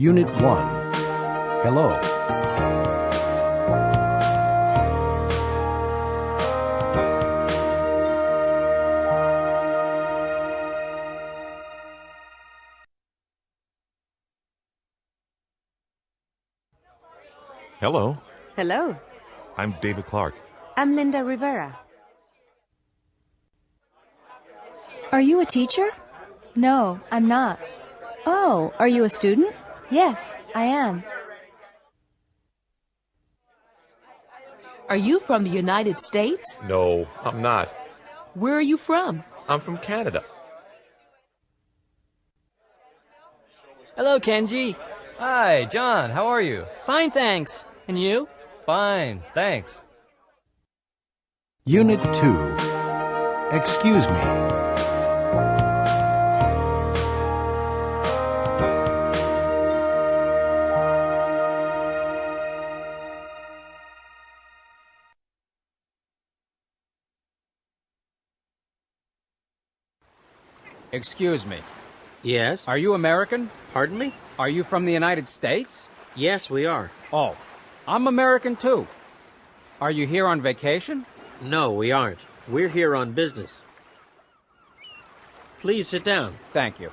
Unit 1. Hello. Hello. Hello. I'm David Clark. I'm Linda Rivera. Are you a teacher? No, I'm not. Oh, are you a student? Yes, I am. Are you from the United States? No, I'm not. Where are you from? I'm from Canada. Hello, Kenji. Hi, John. How are you? Fine, thanks. And you? Fine, thanks. Unit 2. Excuse me. Excuse me. Yes? Are you American? Pardon me? Are you from the United States? Yes, we are. Oh, I'm American too. Are you here on vacation? No, we aren't. We're here on business. Please sit down. Thank you.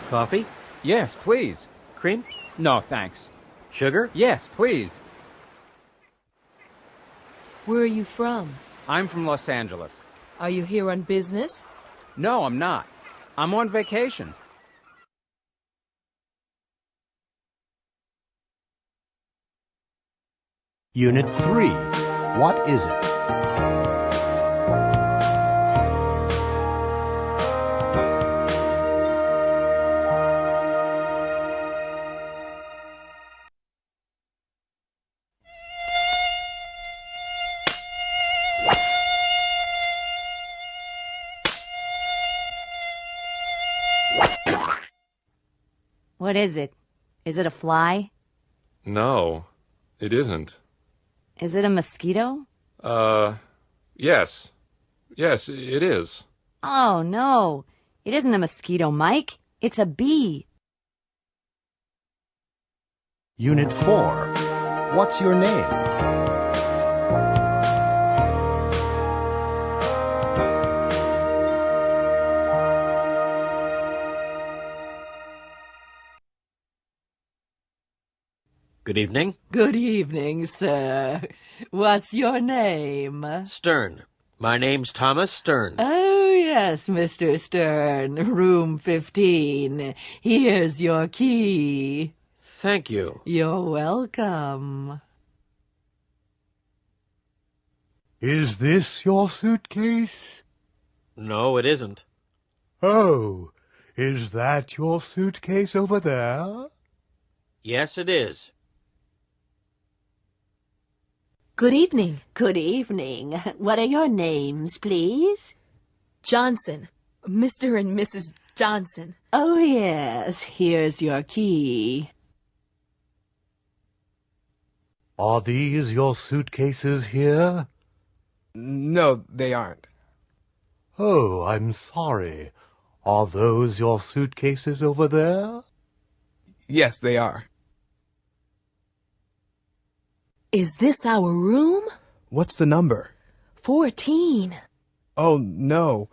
Coffee? Yes, please. Cream? No, thanks. Sugar? Yes, please. Where are you from? I'm from Los Angeles. Are you here on business? No, I'm not. I'm on vacation. Unit 3. What is it? What is it? Is it a fly? No, it isn't. Is it a mosquito? Yes. Yes, it is. Oh, no. It isn't a mosquito, Mike. It's a bee. Unit 4. What's your name? Good evening. Good evening, sir. What's your name? Stern. My name's Thomas Stern. Oh, yes, Mr. Stern. Room 15. Here's your key. Thank you. You're welcome. Is this your suitcase? No, it isn't. Oh, is that your suitcase over there? Yes, it is. Good evening. Good evening. What are your names, please? Johnson. Mr. and Mrs. Johnson. Oh, yes. Here's your key. Are these your suitcases here? No, they aren't. Oh, I'm sorry. Are those your suitcases over there? Yes, they are. Is this our room? What's the number? 14. Oh, no.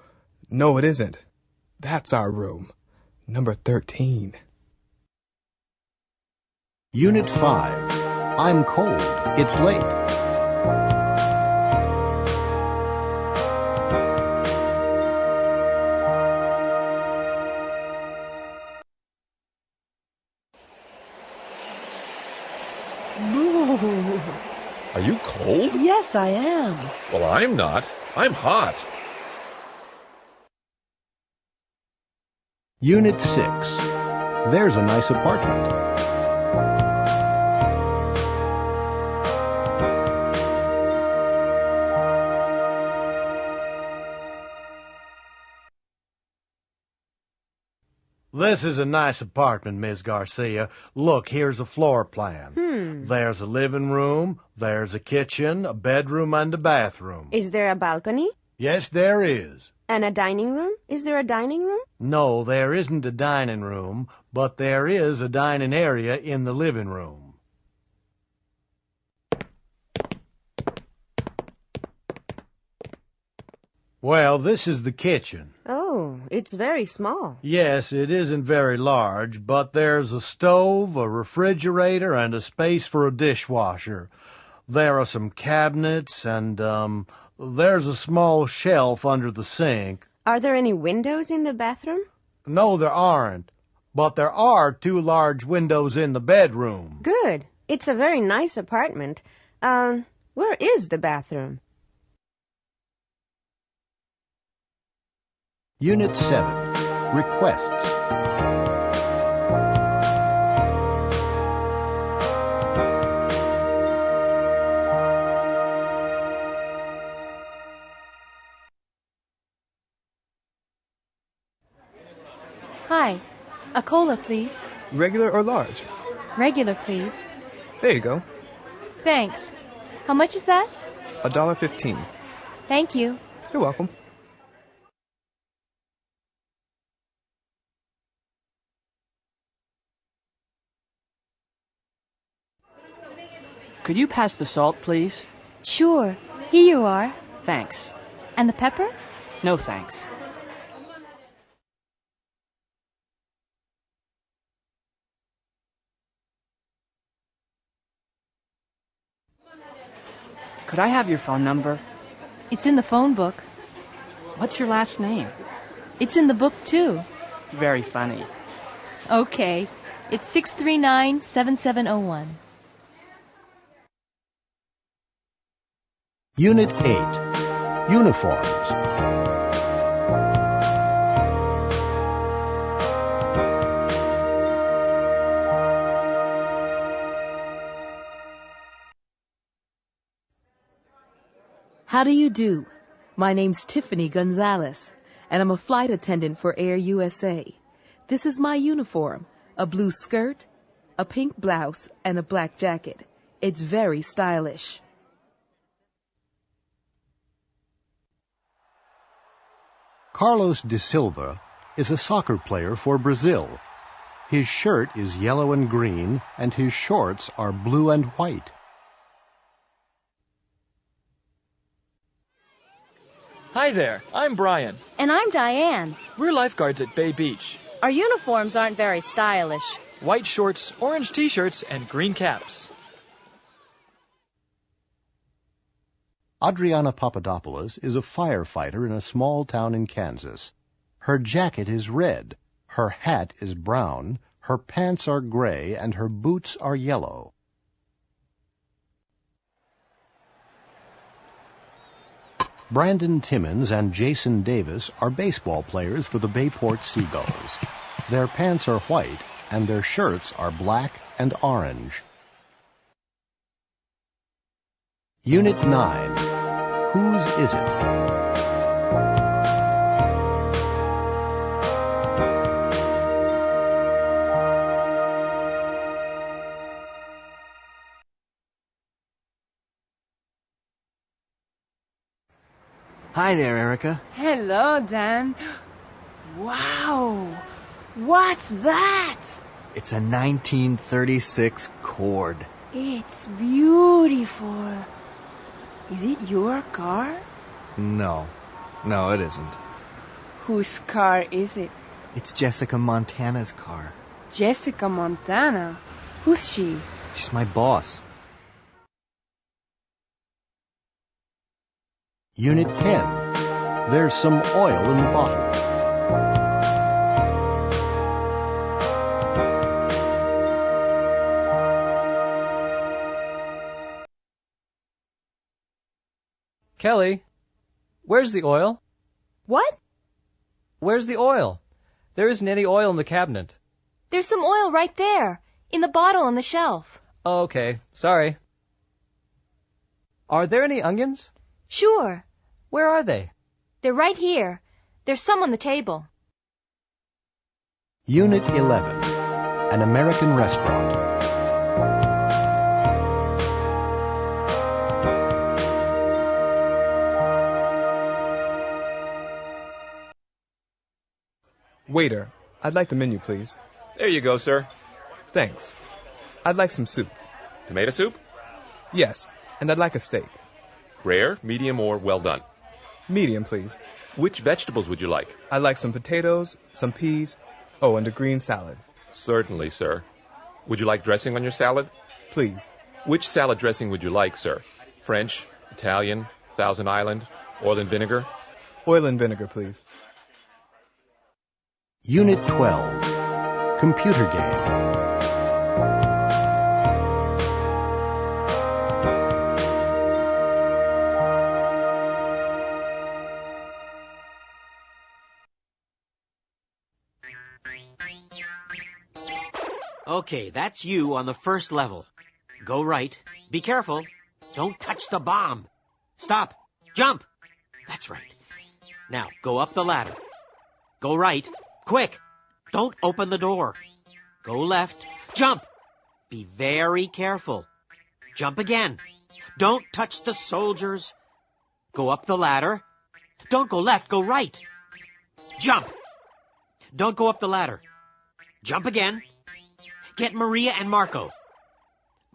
No, it isn't. That's our room. Number 13. Unit 5. I'm cold. It's late. Are you cold? Yes, I am. Well, I'm not. I'm hot. Unit 6. There's a nice apartment. This is a nice apartment, Miss Garcia. Look, here's a floor plan. There's a living room, there's a kitchen, a bedroom, and a bathroom. Is there a balcony? Yes, there is. And a dining room? Is there a dining room? No, there isn't a dining room, but there is a dining area in the living room. Well, this is the kitchen. Oh, it's very small. Yes, it isn't very large, but there's a stove, a refrigerator, and a space for a dishwasher. There are some cabinets, and, there's a small shelf under the sink. Are there any windows in the bathroom? No, there aren't, but there are 2 large windows in the bedroom. Good. It's a very nice apartment. Where is the bathroom? Unit 7. Requests. Hi. A cola, please. Regular or large? Regular, please. There you go. Thanks. How much is that? $1.15. Thank you. You're welcome. Could you pass the salt, please? Sure. Here you are. Thanks. And the pepper? No thanks. Could I have your phone number? It's in the phone book. What's your last name? It's in the book, too. Very funny. Okay. It's 639-7701. Unit 8. Uniforms. How do you do? My name's Tiffany Gonzalez, and I'm a flight attendant for Air USA. This is my uniform, a blue skirt, a pink blouse, and a black jacket. It's very stylish. Carlos de Silva is a soccer player for Brazil. His shirt is yellow and green, and his shorts are blue and white. Hi there, I'm Brian. And I'm Diane. We're lifeguards at Bay Beach. Our uniforms aren't very stylish. White shorts, orange t-shirts, and green caps. Adriana Papadopoulos is a firefighter in a small town in Kansas. Her jacket is red, her hat is brown, her pants are gray, and her boots are yellow. Brandon Timmons and Jason Davis are baseball players for the Bayport Seagulls. Their pants are white, and their shirts are black and orange. Unit 9. Whose is it? Hi there, Erica. Hello, Dan. Wow! What's that? It's a 1936 Cord. It's beautiful. Is it your car? No, it isn't. Whose car is it? It's Jessica Montana's car. Jessica Montana? Who's she? She's my boss. Unit 10. There's some oil in the bottle. Kelly, where's the oil? What? Where's the oil? There isn't any oil in the cabinet. There's some oil right there, in the bottle on the shelf. Oh, okay, sorry. Are there any onions? Sure. Where are they? They're right here. There's some on the table. Unit 11. An American restaurant. Waiter, I'd like the menu, please. There you go, sir. Thanks. I'd like some soup. Tomato soup? Yes, and I'd like a steak. Rare, medium, or well done? Medium, please. Which vegetables would you like? I'd like some potatoes, some peas, and a green salad. Certainly, sir. Would you like dressing on your salad? Please. Which salad dressing would you like, sir? French, Italian, Thousand Island, oil and vinegar? Oil and vinegar, please. Unit 12, Computer Game. Okay, that's you on the first level. Go right. Be careful. Don't touch the bomb. Stop. Jump. That's right. Now, go up the ladder. Go right. Quick. Don't open the door. Go left. Jump. Be very careful. Jump again. Don't touch the soldiers. Go up the ladder. Don't go left. Go right. Jump. Don't go up the ladder. Jump again. Get Maria and Marco.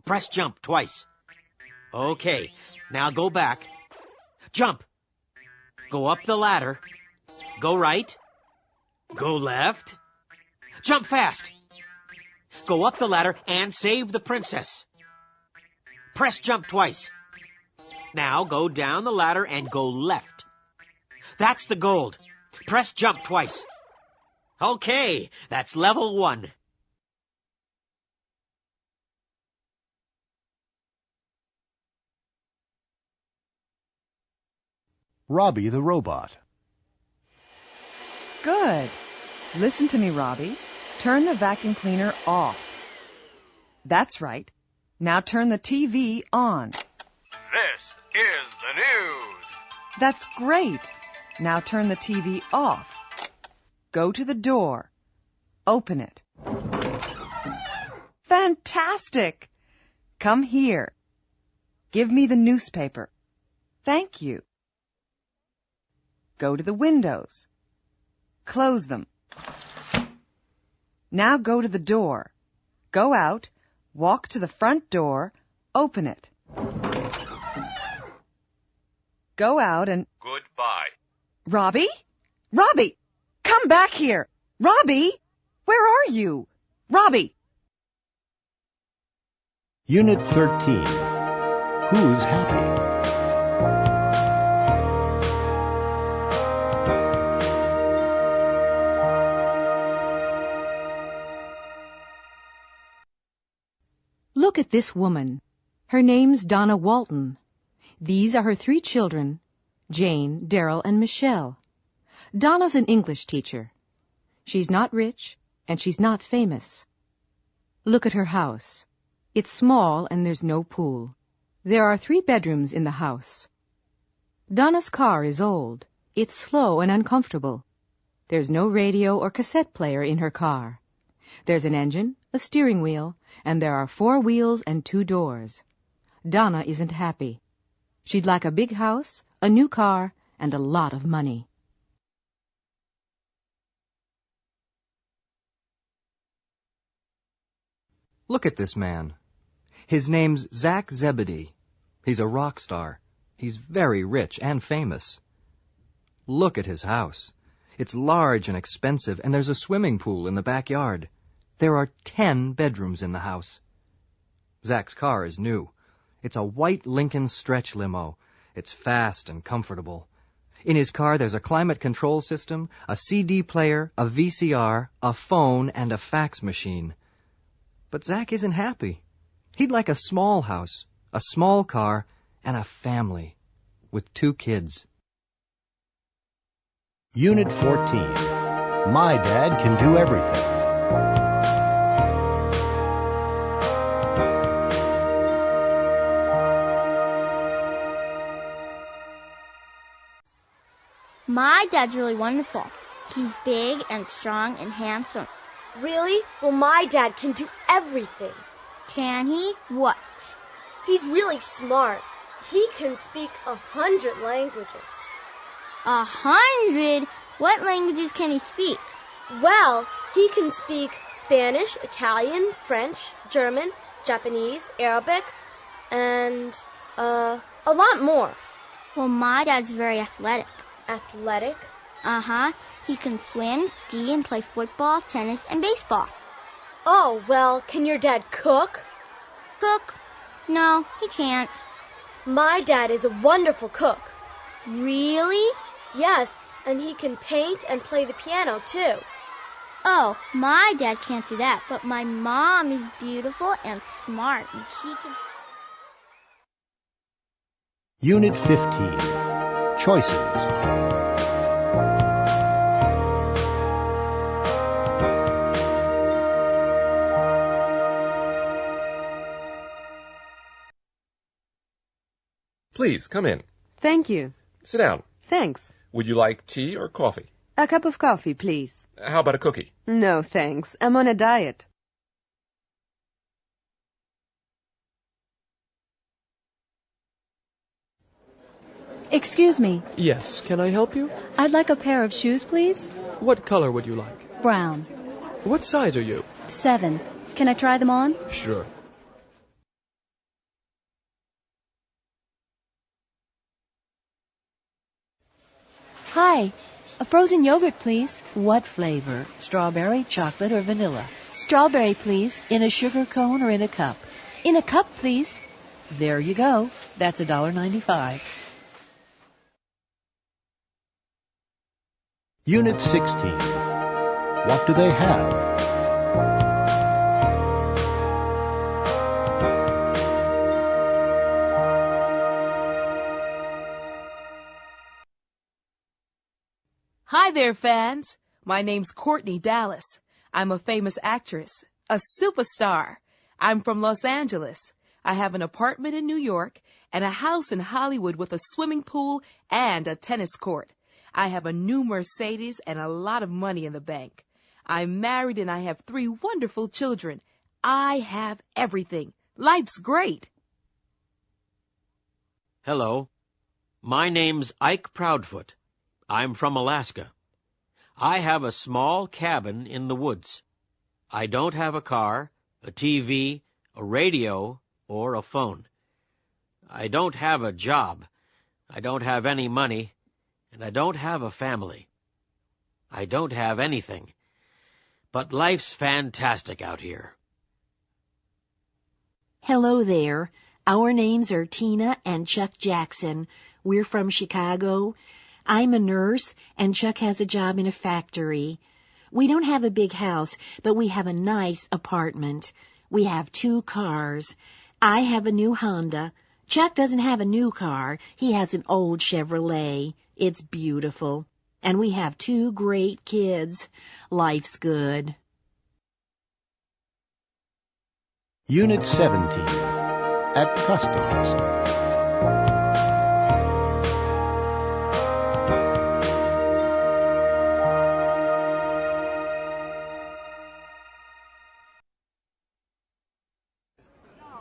Press jump twice. Okay, now go back. Jump. Go up the ladder. Go right. Go left. Jump fast. Go up the ladder and save the princess. Press jump twice. Now go down the ladder and go left. That's the gold. Press jump twice. Okay, that's level 1. Robbie the Robot. Good. Listen to me, Robbie. Turn the vacuum cleaner off. That's right. Now turn the TV on. This is the news. That's great. Now turn the TV off. Go to the door. Open it. Fantastic! Come here. Give me the newspaper. Thank you. Go to the windows. Close them. Now go to the door. Go out, walk to the front door, open it. Go out and... Goodbye. Robbie? Robbie! Come back here! Robbie! Where are you? Robbie! Unit 13. Who's happy? Look at this woman. Her name's Donna Walton. These are her 3 children, Jane, Daryl, and Michelle. Donna's an English teacher. She's not rich, and she's not famous. Look at her house. It's small, and there's no pool. There are 3 bedrooms in the house. Donna's car is old. It's slow and uncomfortable. There's no radio or cassette player in her car. There's an engine, a steering wheel, and there are 4 wheels and 2 doors. Donna isn't happy. She'd like a big house, a new car, and a lot of money. Look at this man. His name's Zach Zebedee. He's a rock star. He's very rich and famous. Look at his house. It's large and expensive, and there's a swimming pool in the backyard. There are 10 bedrooms in the house. Zach's car is new. It's a white Lincoln stretch limo. It's fast and comfortable. In his car, there's a climate control system, a CD player, a VCR, a phone, and a fax machine. But Zach isn't happy. He'd like a small house, a small car, and a family with 2 kids. Unit 14. My dad can do everything. My dad's really wonderful. He's big and strong and handsome. Really? Well, my dad can do everything. Can he? What? He's really smart. He can speak 100 languages. 100? What languages can he speak? Well, he can speak Spanish, Italian, French, German, Japanese, Arabic, and, a lot more. Well, my dad's very athletic. Athletic? Uh-huh. He can swim, ski, and play football, tennis, and baseball. Oh, well, can your dad cook? Cook? No, he can't. My dad is a wonderful cook. Really? Yes, and he can paint and play the piano, too. Oh, my dad can't do that, but my mom is beautiful and smart, and she can... Unit 15. Choices. Please, come in. Thank you. Sit down. Thanks. Would you like tea or coffee? A cup of coffee, please. How about a cookie? No, thanks. I'm on a diet. Excuse me. Yes, can I help you? I'd like a pair of shoes, please. What color would you like? Brown. What size are you? 7. Can I try them on? Sure. Hi. A frozen yogurt, please. What flavor? Strawberry, chocolate, or vanilla? Strawberry, please. In a sugar cone or in a cup? In a cup, please. There you go. That's $1.95. Unit 16. What do they have? Hi there, fans. My name's Courtney Dallas. I'm a famous actress, a superstar. I'm from Los Angeles. I have an apartment in New York and a house in Hollywood with a swimming pool and a tennis court. I have a new Mercedes and a lot of money in the bank. I'm married and I have 3 wonderful children. I have everything. Life's great. Hello. My name's Ike Proudfoot. I'm from Alaska. I have a small cabin in the woods. I don't have a car, a TV, a radio, or a phone. I don't have a job. I don't have any money, and I don't have a family. I don't have anything. But life's fantastic out here. Hello there. Our names are Tina and Chuck Jackson. We're from Chicago. I'm a nurse, and Chuck has a job in a factory. We don't have a big house, but we have a nice apartment. We have 2 cars. I have a new Honda. Chuck doesn't have a new car. He has an old Chevrolet. It's beautiful. And we have 2 great kids. Life's good. Unit 17. At Customs.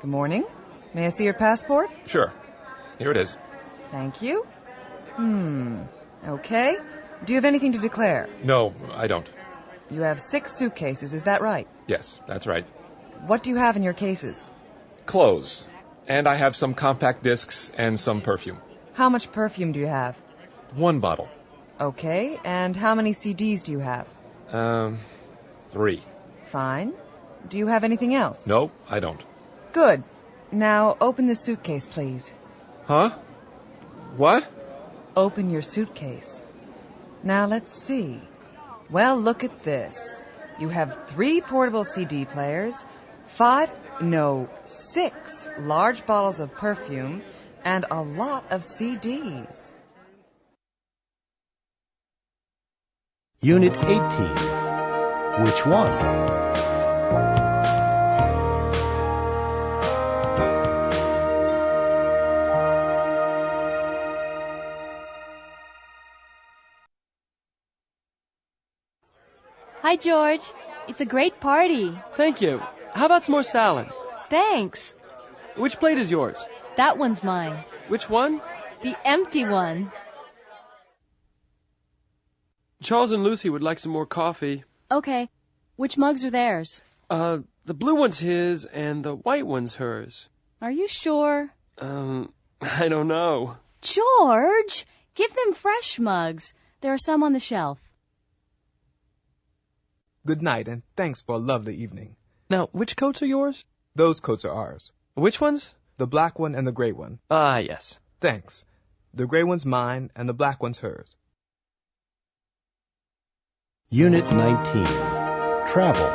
Good morning. May I see your passport? Sure. Here it is. Thank you. Okay. Do you have anything to declare? No, I don't. You have 6 suitcases, is that right? Yes, that's right. What do you have in your cases? Clothes. And I have some compact discs and some perfume. How much perfume do you have? 1 bottle. Okay. And how many CDs do you have? 3. Fine. Do you have anything else? No, I don't. Good. Now open the suitcase, please. Huh? What? Open your suitcase. Now let's see. Well, look at this. You have 3 portable CD players, 6 large bottles of perfume, and a lot of CDs. Unit 18. Which one? Hi, George. It's a great party. Thank you. How about some more salad? Thanks. Which plate is yours? That one's mine. Which one? The empty one. Charles and Lucy would like some more coffee. Okay. Which mugs are theirs? The blue one's his and the white one's hers. Are you sure? I don't know. George, give them fresh mugs. There are some on the shelf. Good night, and thanks for a lovely evening. Now, which coats are yours? Those coats are ours. Which ones? The black one and the gray one. Ah, yes. Thanks. The gray one's mine, and the black one's hers. Unit 19. Travel.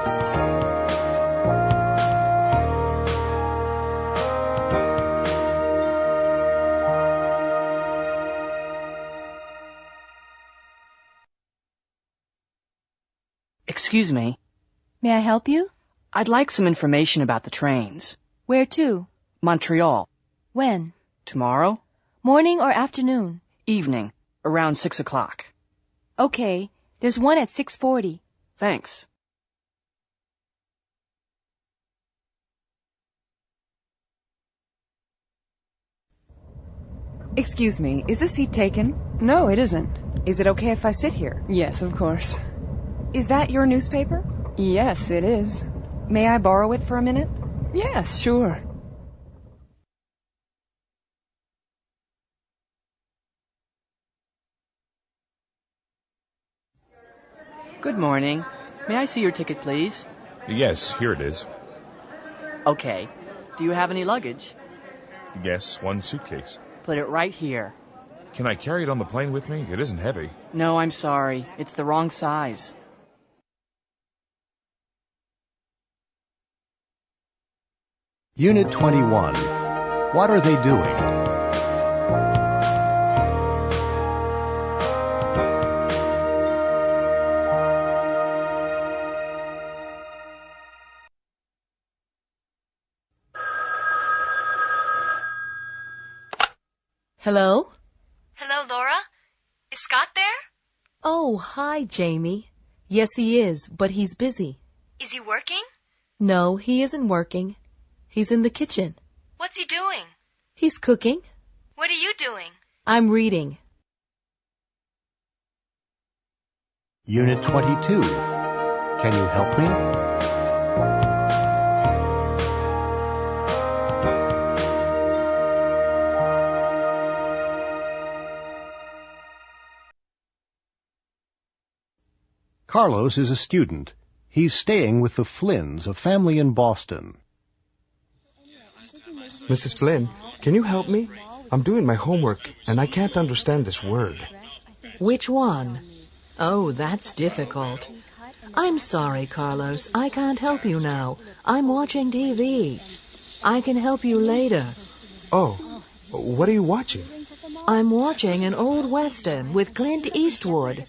Excuse me. May I help you? I'd like some information about the trains. Where to? Montreal. When? Tomorrow? Morning or afternoon? Evening. Around 6 o'clock. Okay. There's one at 6:40. Thanks. Excuse me, is the seat taken? No, it isn't. Is it okay if I sit here? Yes, of course. Is that your newspaper? Yes, it is. May I borrow it for a minute? Yes, sure. Good morning. May I see your ticket, please? Yes, here it is. Okay. Do you have any luggage? Yes, one suitcase. Put it right here. Can I carry it on the plane with me? It isn't heavy. No, I'm sorry. It's the wrong size. Unit 21. What are they doing? Hello? Hello, Laura? Is Scott there? Oh, hi, Jamie. Yes, he is, but he's busy. Is he working? No, he isn't working. He's in the kitchen. What's he doing? He's cooking. What are you doing? I'm reading. Unit 22. Can you help me? Carlos is a student. He's staying with the Flynns, a family in Boston. Mrs. Flynn, can you help me? I'm doing my homework, and I can't understand this word. Which one? Oh, that's difficult. I'm sorry, Carlos. I can't help you now. I'm watching TV. I can help you later. Oh, what are you watching? I'm watching an old Western with Clint Eastwood.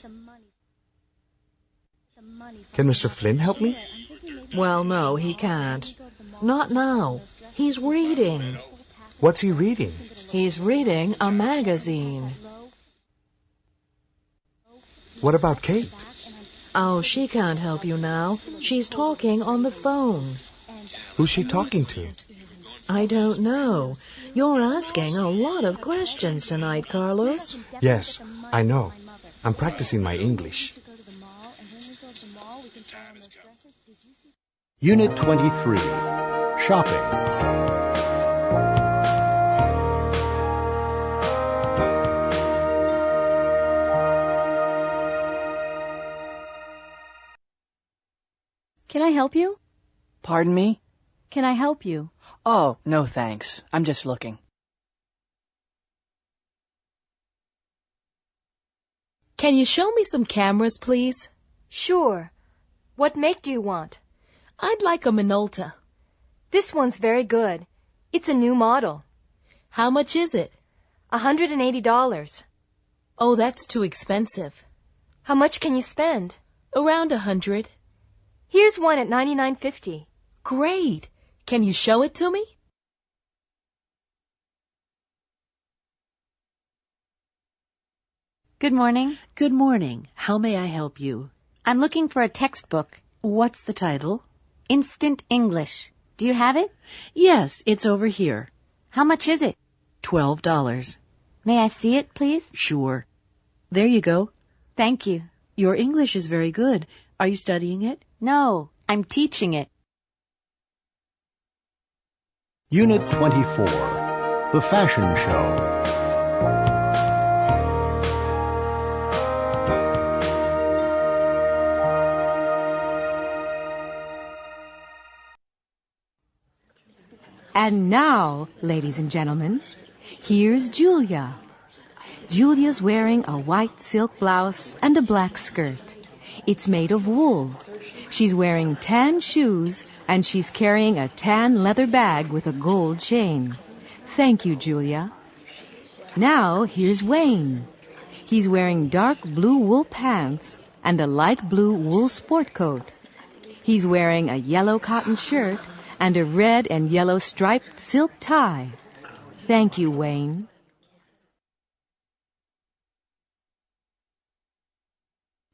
Can Mr. Flynn help me? Well, no, he can't. Not now. He's reading. What's he reading? He's reading a magazine. What about Kate? Oh, she can't help you now. She's talking on the phone. Who's she talking to? I don't know. You're asking a lot of questions tonight, Carlos. Yes, I know. I'm practicing my English. Unit 23. Shopping. Can I help you? Pardon me? Can I help you? Oh, no thanks. I'm just looking. Can you show me some cameras, please? Sure. What make do you want? I'd like a Minolta. This one's very good. It's a new model. How much is it? $180. Oh, that's too expensive. How much can you spend? Around $100. Here's one at $99.50. Great. Can you show it to me? Good morning. Good morning. How may I help you? I'm looking for a textbook. What's the title? Instant English. Do you have it? Yes, it's over here. How much is it? $12. May I see it, please? Sure. There you go. Thank you. Your English is very good, Are you studying it? No, I'm teaching it. Unit 24, The Fashion Show. And now, ladies and gentlemen, here's Julia. Julia's wearing a white silk blouse and a black skirt. It's made of wool. She's wearing tan shoes, and she's carrying a tan leather bag with a gold chain. Thank you, Julia. Now, here's Wayne. He's wearing dark blue wool pants and a light blue wool sport coat. He's wearing a yellow cotton shirt and a red and yellow striped silk tie. Thank you, Wayne.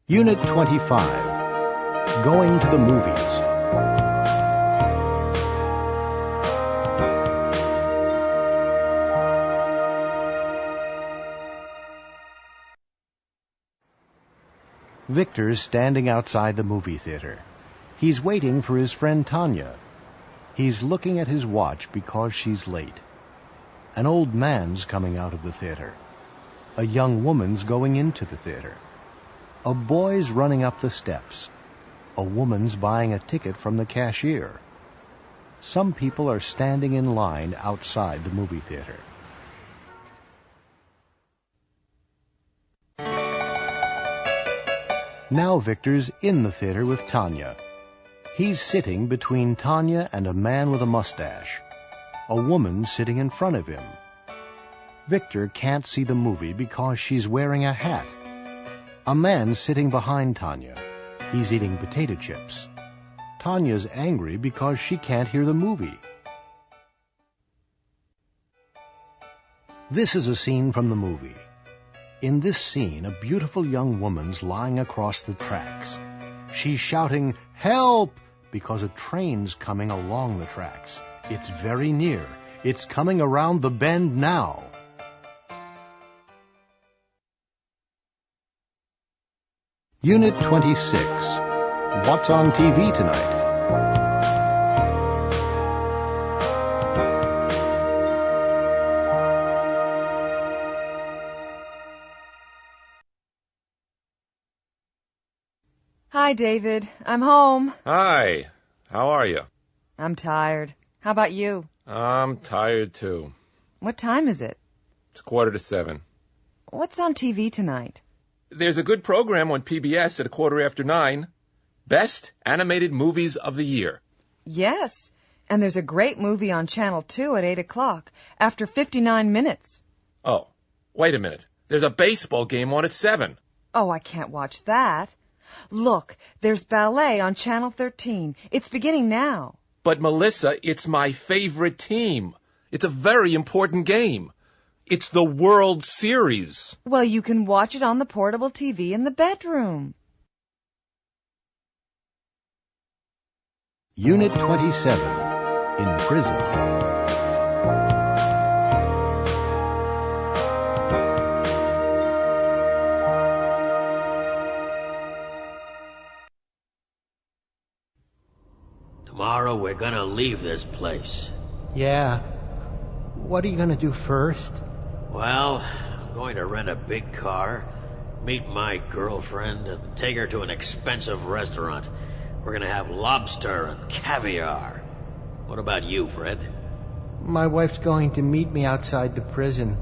Unit 25, Going to the Movies. Victor's standing outside the movie theater. He's waiting for his friend Tanya. He's looking at his watch because she's late. An old man's coming out of the theater. A young woman's going into the theater. A boy's running up the steps. A woman's buying a ticket from the cashier. Some people are standing in line outside the movie theater. Now Victor's in the theater with Tanya. He's sitting between Tanya and a man with a mustache. A woman sitting in front of him. Victor can't see the movie because she's wearing a hat. A man's sitting behind Tanya. He's eating potato chips. Tanya's angry because she can't hear the movie. This is a scene from the movie. In this scene, a beautiful young woman's lying across the tracks. She's shouting, "Help!" because a train's coming along the tracks. It's very near. It's coming around the bend now. Unit 26. What's on TV tonight? Hi, David. I'm home. Hi. How are you? I'm tired. How about you? I'm tired, too. What time is it? It's 6:45. What's on TV tonight? There's a good program on PBS at 9:15. Best Animated Movies of the Year. Yes. And there's a great movie on Channel 2 at 8 o'clock, after 59 minutes. Oh, wait a minute. There's a baseball game on at 7. Oh, I can't watch that. Look, there's ballet on Channel 13. It's beginning now. But, Melissa, it's my favorite team. It's a very important game. It's the World Series. Well, you can watch it on the portable TV in the bedroom. Unit 27. In Prison. Tomorrow we're gonna leave this place. Yeah. What are you gonna do first? Well, I'm going to rent a big car, meet my girlfriend, and take her to an expensive restaurant. We're gonna have lobster and caviar. What about you, Fred? My wife's going to meet me outside the prison.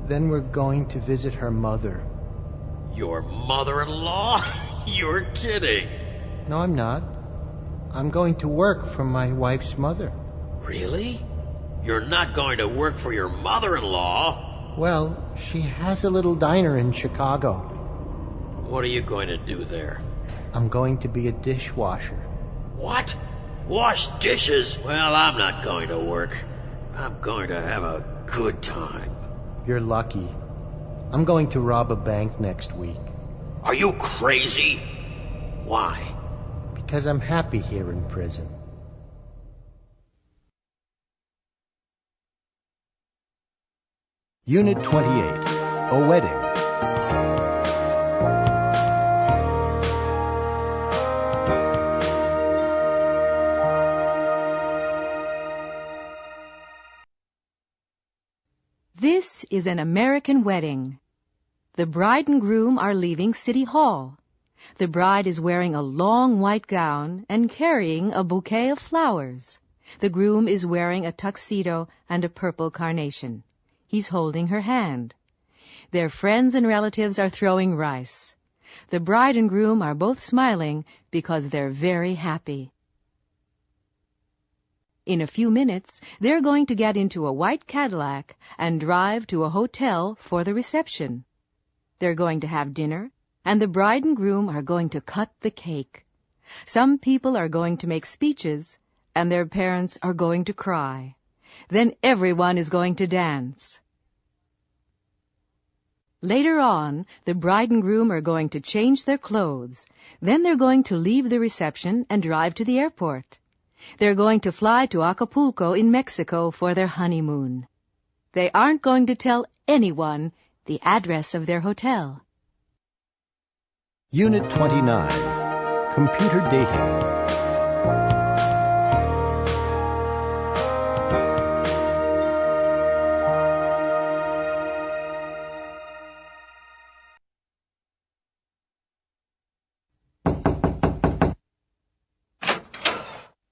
Then we're going to visit her mother. Your mother-in-law? You're kidding. No, I'm not. I'm going to work for my wife's mother. Really? You're not going to work for your mother-in-law? Well, she has a little diner in Chicago. What are you going to do there? I'm going to be a dishwasher. What? Wash dishes? Well, I'm not going to work. I'm going to have a good time. You're lucky. I'm going to rob a bank next week. Are you crazy? Why? Because I'm happy here in prison. Unit 28. A Wedding. is an American wedding. The bride and groom are leaving City Hall. The bride is wearing a long white gown and carrying a bouquet of flowers. The groom is wearing a tuxedo and a purple carnation. He's holding her hand. Their friends and relatives are throwing rice. The bride and groom are both smiling because they're very happy. In a few minutes, they're going to get into a white Cadillac and drive to a hotel for the reception. They're going to have dinner, and the bride and groom are going to cut the cake. Some people are going to make speeches, and their parents are going to cry. Then everyone is going to dance. Later on, the bride and groom are going to change their clothes. Then they're going to leave the reception and drive to the airport. They're going to fly to Acapulco in Mexico for their honeymoon. They aren't going to tell anyone the address of their hotel. Unit 29, Computer Dating.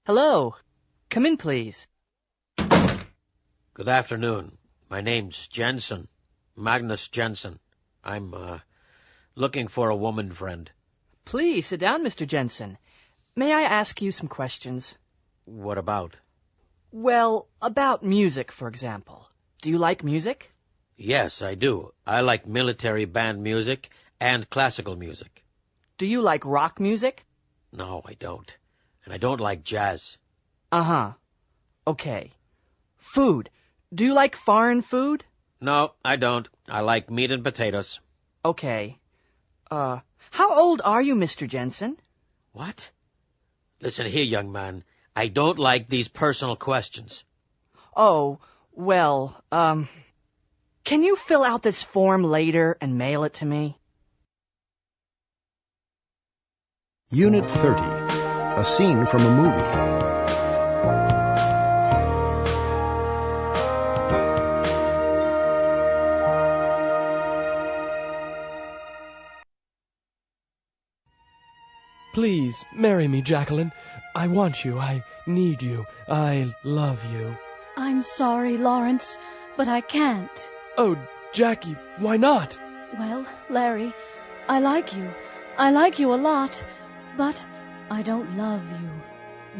Hello. Come in, please. Good afternoon. My name's Jensen. Magnus Jensen. I'm, looking for a woman friend. Please sit down, Mr. Jensen. May I ask you some questions? What about? Well, about music, for example. Do you like music? Yes, I do. I like military band music and classical music. Do you like rock music? No, I don't. And I don't like jazz. Uh-huh. Okay. Food. Do you like foreign food? No, I don't. I like meat and potatoes. Okay. How old are you, Mr. Jensen? What? Listen here, young man. I don't like these personal questions. Oh, well, can you fill out this form later and mail it to me? Unit 30, a scene from a movie. Please, marry me, Jacqueline. I want you. I need you. I love you. I'm sorry, Lawrence, but I can't. Oh, Jackie, why not? Well, Larry, I like you. I like you a lot, but I don't love you.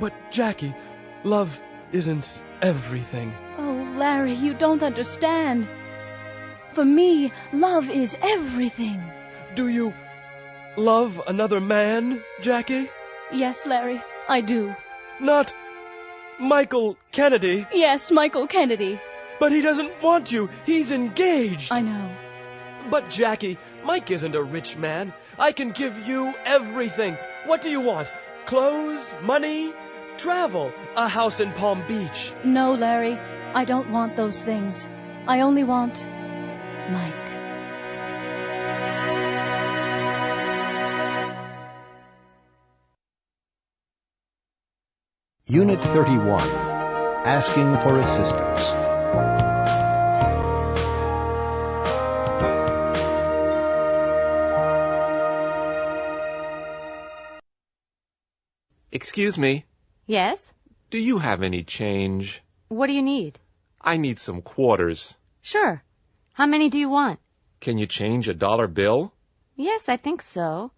But, Jackie, love isn't everything. Oh, Larry, you don't understand. For me, love is everything. Do you love another man, Jackie? Yes, Larry, I do. Not Michael Kennedy? Yes, Michael Kennedy. But he doesn't want you. He's engaged. I know. But, Jackie, Mike isn't a rich man. I can give you everything. What do you want? Clothes? Money? Travel? A house in Palm Beach? No, Larry, I don't want those things. I only want Mike. Unit 31, asking for assistance. Excuse me. Yes? Do you have any change? What do you need? I need some quarters. Sure. How many do you want? Can you change a dollar bill? Yes, I think so.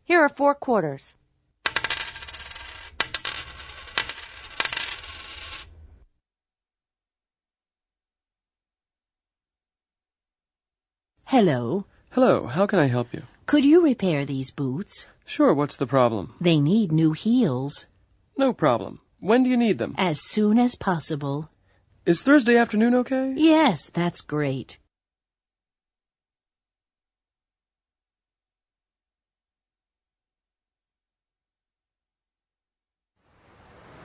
Here are 4 quarters. Hello. Hello, how can I help you? Could you repair these boots? Sure, what's the problem? They need new heels. No problem. When do you need them? As soon as possible. Is Thursday afternoon okay? Yes, that's great.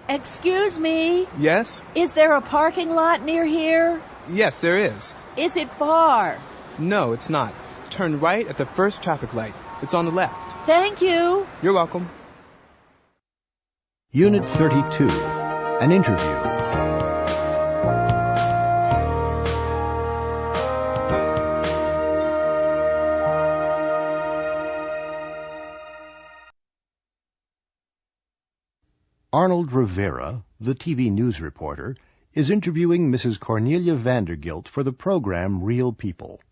Excuse me. Yes? Is there a parking lot near here? Yes, there is. Is it far? No, it's not. Turn right at the first traffic light. It's on the left. Thank you. You're welcome. Unit 32, an interview. Arnold Rivera, the TV news reporter, is interviewing Mrs. Cornelia Vandergilt for the program Real People.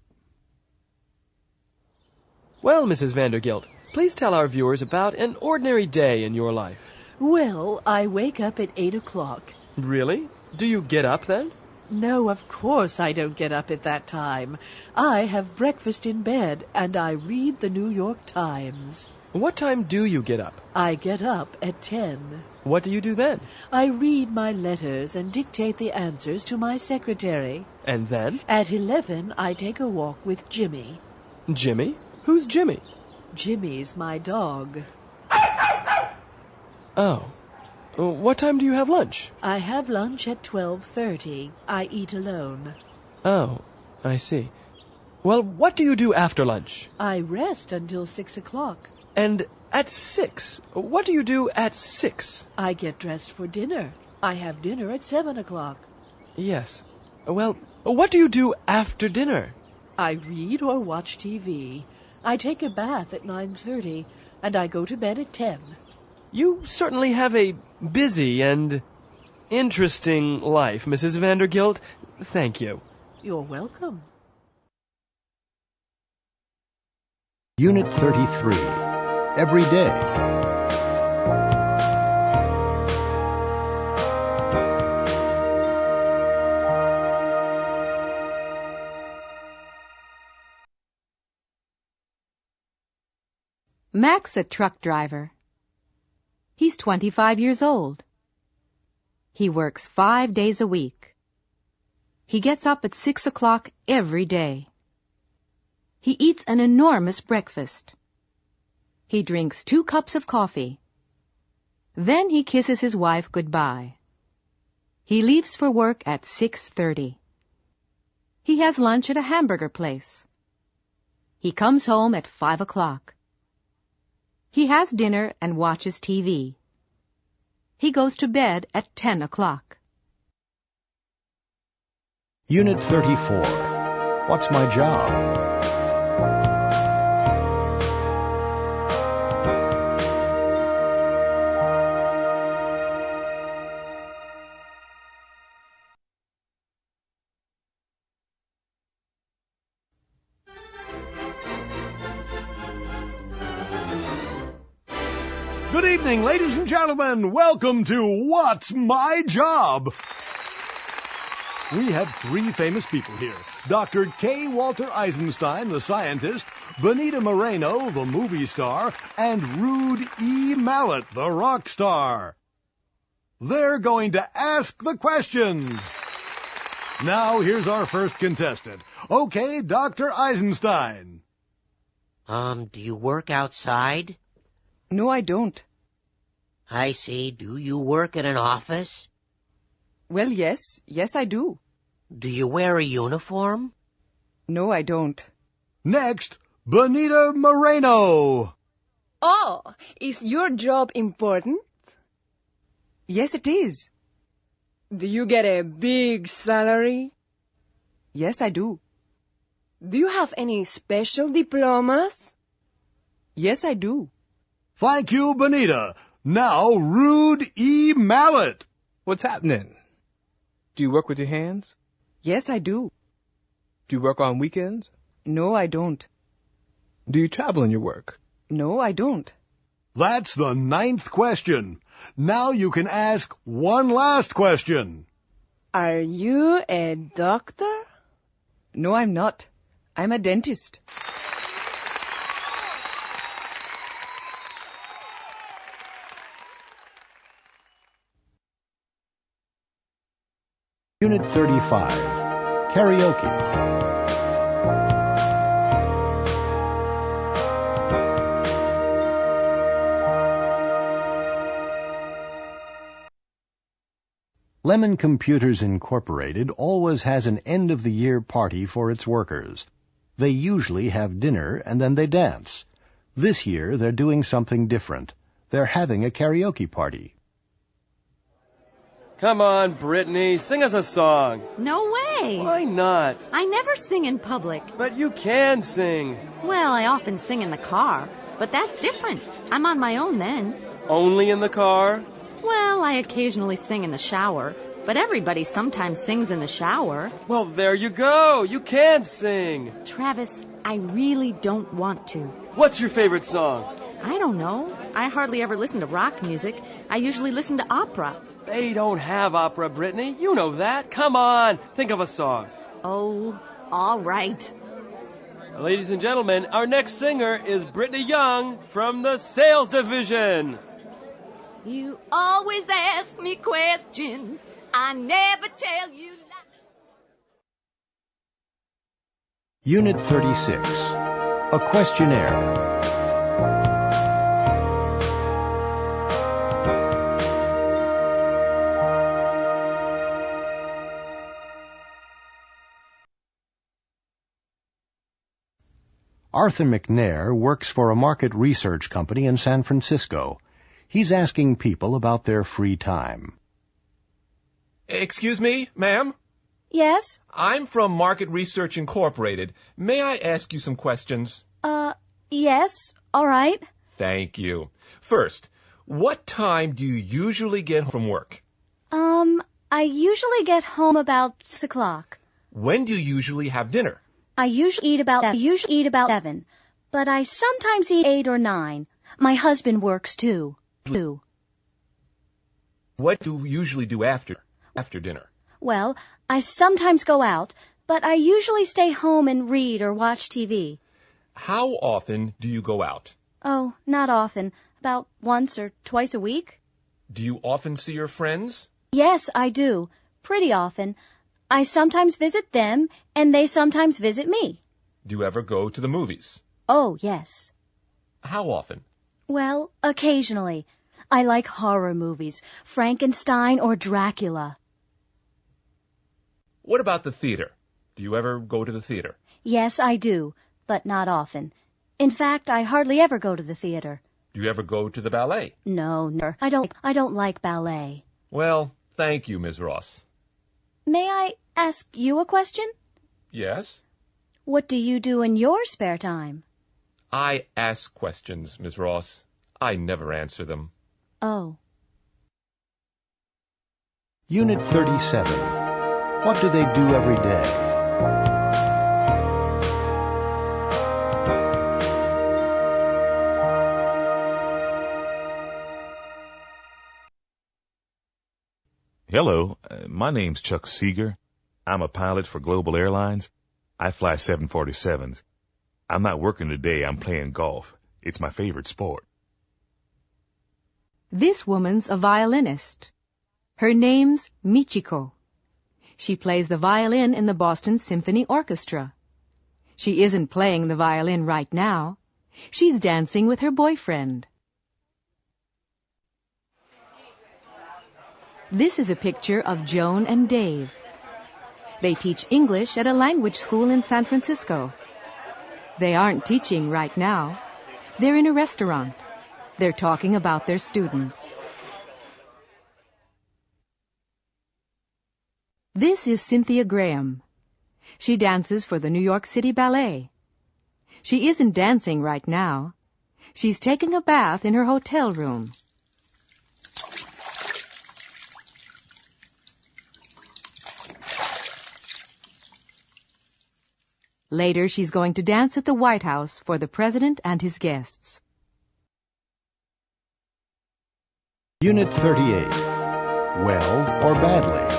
Well, Mrs. Vandergilt, please tell our viewers about an ordinary day in your life. Well, I wake up at 8 o'clock. Really? Do you get up then? No, of course I don't get up at that time. I have breakfast in bed, and I read the New York Times. What time do you get up? I get up at 10. What do you do then? I read my letters and dictate the answers to my secretary. And then? At 11, I take a walk with Jimmy. Jimmy? Who's Jimmy? Jimmy's my dog. Oh. What time do you have lunch? I have lunch at 12:30. I eat alone. Oh, I see. Well, what do you do after lunch? I rest until 6 o'clock. And at 6? What do you do at 6? I get dressed for dinner. I have dinner at 7 o'clock. Yes. Well, what do you do after dinner? I read or watch TV. I take a bath at 9:30, and I go to bed at 10. You certainly have a busy and interesting life, Mrs. Vandergilt. Thank you. You're welcome. Unit 33. Every day. Mac's a truck driver. He's 25 years old. He works 5 days a week. He gets up at 6 o'clock every day. He eats an enormous breakfast. He drinks 2 cups of coffee. Then he kisses his wife goodbye. He leaves for work at 6:30. He has lunch at a hamburger place. He comes home at 5 o'clock. He has dinner and watches TV. He goes to bed at 10 o'clock. Unit 34. What's my job? Good evening, ladies and gentlemen. Welcome to What's My Job? We have 3 famous people here. Dr. K. Walter Eisenstein, the scientist, Benita Moreno, the movie star, and Rude E. Mallet, the rock star. They're going to ask the questions. Now, here's our first contestant. Okay, Dr. Eisenstein. Do you work outside? No, I don't. I see. Do you work in an office? Well, yes. Yes, I do. Do you wear a uniform? No, I don't. Next, Benita Moreno. Oh, is your job important? Yes, it is. Do you get a big salary? Yes, I do. Do you have any special diplomas? Yes, I do. Thank you, Benita. Now, Rude E. Mallet. What's happening? Do you work with your hands? Yes, I do. Do you work on weekends? No, I don't. Do you travel in your work? No, I don't. That's the 9th question. Now you can ask one last question. Are you a doctor? No, I'm not. I'm a dentist. Unit 35. Karaoke. Lemon Computers Incorporated always has an end-of-the-year party for its workers. They usually have dinner and then they dance. This year they're doing something different. They're having a karaoke party. Come on, Brittany, sing us a song. No way. Why not? I never sing in public. But you can sing. Well, I often sing in the car, but that's different. I'm on my own then. Only in the car? Well, I occasionally sing in the shower, but everybody sometimes sings in the shower. Well, there you go. You can sing. Travis, I really don't want to. What's your favorite song? I don't know. I hardly ever listen to rock music. I usually listen to opera. They don't have opera, Brittany. You know that. Come on. Think of a song. Oh, all right. Ladies and gentlemen, our next singer is Brittany Young from the sales division. You always ask me questions. I never tell you lies. Unit 36. A questionnaire. Arthur McNair works for a market research company in San Francisco. He's asking people about their free time. Excuse me, ma'am? Yes? I'm from Market Research Incorporated. May I ask you some questions? Yes. All right. Thank you. First, what time do you usually get home from work? I usually get home about 6 o'clock. When do you usually have dinner? I usually eat about 7, but I sometimes eat 8 or 9. My husband works too. What do you usually do after dinner? Well, I sometimes go out, but I usually stay home and read or watch TV. How often do you go out? Oh, not often. About once or twice a week. Do you often see your friends? Yes, I do. Pretty often. I sometimes visit them, and they sometimes visit me. Do you ever go to the movies? Oh, yes. How often? Well, occasionally. I like horror movies, Frankenstein or Dracula. What about the theater? Do you ever go to the theater? Yes, I do, but not often. In fact, I hardly ever go to the theater. Do you ever go to the ballet? No, I don't like ballet. Well, thank you, Ms. Ross. May I ask you a question? Yes? What do you do in your spare time? I ask questions, Ms. Ross. I never answer them. Oh. Unit 37. What do they do every day? Hello, my name's Chuck Seeger. I'm a pilot for Global Airlines. I fly 747s. I'm not working today. I'm playing golf. It's my favorite sport. This woman's a violinist. Her name's Michiko. She plays the violin in the Boston Symphony Orchestra. She isn't playing the violin right now. She's dancing with her boyfriend. This is a picture of Joan and Dave. They teach English at a language school in San Francisco. They aren't teaching right now. They're in a restaurant. They're talking about their students. This is Cynthia Graham. She dances for the New York City Ballet. She isn't dancing right now. She's taking a bath in her hotel room. Later, she's going to dance at the White House for the president and his guests. Unit 38. Well or badly?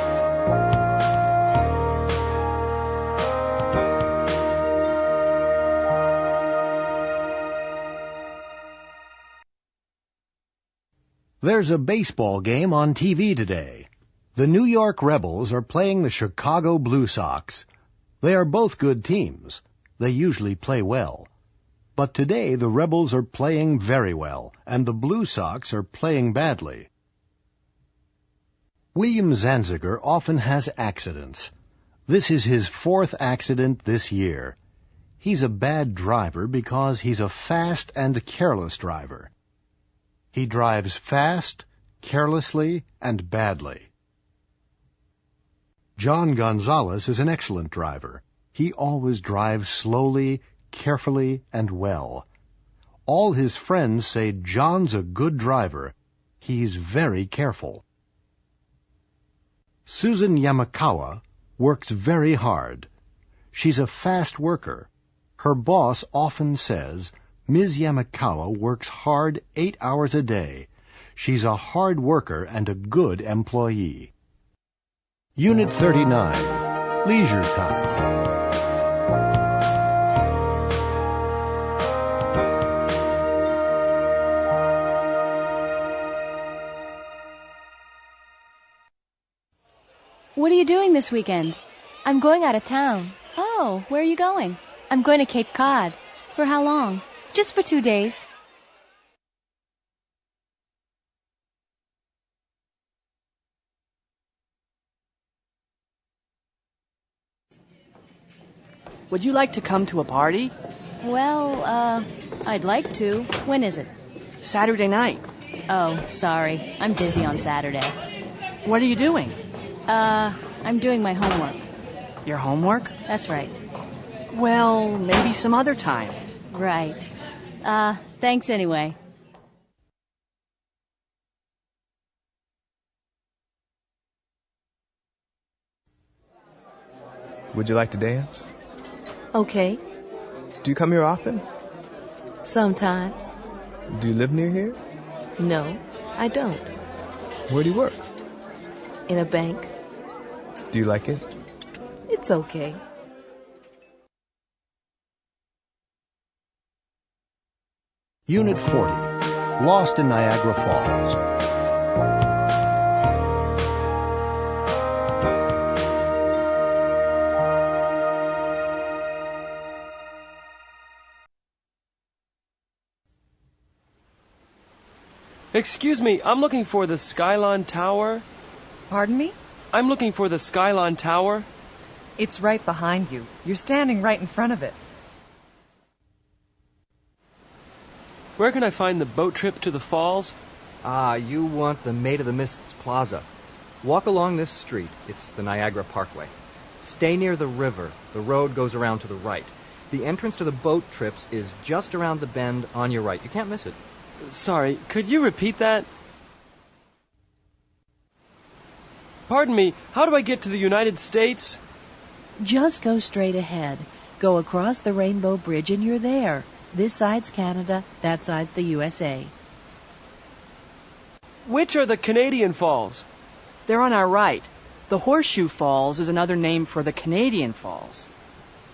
There's a baseball game on TV today. The New York Rebels are playing the Chicago Blue Sox. They are both good teams. They usually play well. But today the Rebels are playing very well, and the Blue Sox are playing badly. William Zanziger often has accidents. This is his 4th accident this year. He's a bad driver because he's a fast and careless driver. He drives fast, carelessly, and badly. John Gonzalez is an excellent driver. He always drives slowly, carefully, and well. All his friends say John's a good driver, He's very careful. Susan Yamakawa works very hard. She's a fast worker. Her boss often says, Ms. Yamakawa works hard 8 hours a day. She's a hard worker and a good employee. Unit 39, Leisure Time. What are you doing this weekend? I'm going out of town. Oh, where are you going? I'm going to Cape Cod. For how long? Just for 2 days. Would you like to come to a party? Well, I'd like to. When is it? Saturday night. Oh, sorry. I'm busy on Saturday. What are you doing? I'm doing my homework. Your homework? That's right. Well, maybe some other time. Right. Thanks anyway. Would you like to dance? Okay, Do you come here often? sometimes. Do you live near here? No, I don't. Where do you work? In a bank. Do you like it? It's okay. Unit 40, Lost in Niagara Falls. Excuse me, I'm looking for the Skylon Tower. Pardon me? I'm looking for the Skylon Tower. It's right behind you. You're standing right in front of it. Where can I find the boat trip to the falls? You want the Maid of the Mists Plaza. Walk along this street. It's the Niagara Parkway. Stay near the river. The road goes around to the right. The entrance to the boat trips is just around the bend on your right. You can't miss it. Sorry, could you repeat that? Pardon me, how do I get to the United States? Just go straight ahead. Go across the Rainbow Bridge and you're there. This side's Canada, that side's the USA. Which are the Canadian Falls? They're on our right. The Horseshoe Falls is another name for the Canadian Falls.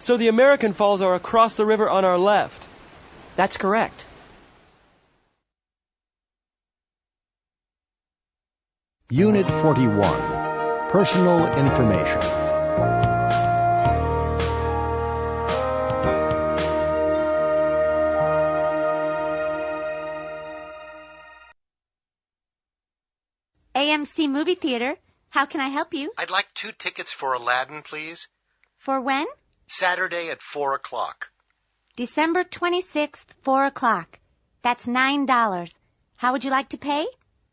So the American Falls are across the river on our left. That's correct. Unit 41, Personal Information. AMC Movie Theater. How can I help you? I'd like 2 tickets for Aladdin, please. For when? Saturday at 4 o'clock. December 26th, 4 o'clock. That's $9. How would you like to pay?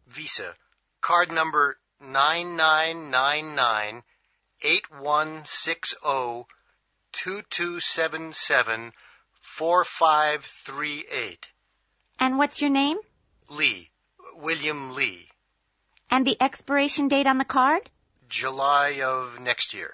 Visa. Card number 9999-8160-2277-4538. And what's your name? Lee. William Lee. And the expiration date on the card? July of next year.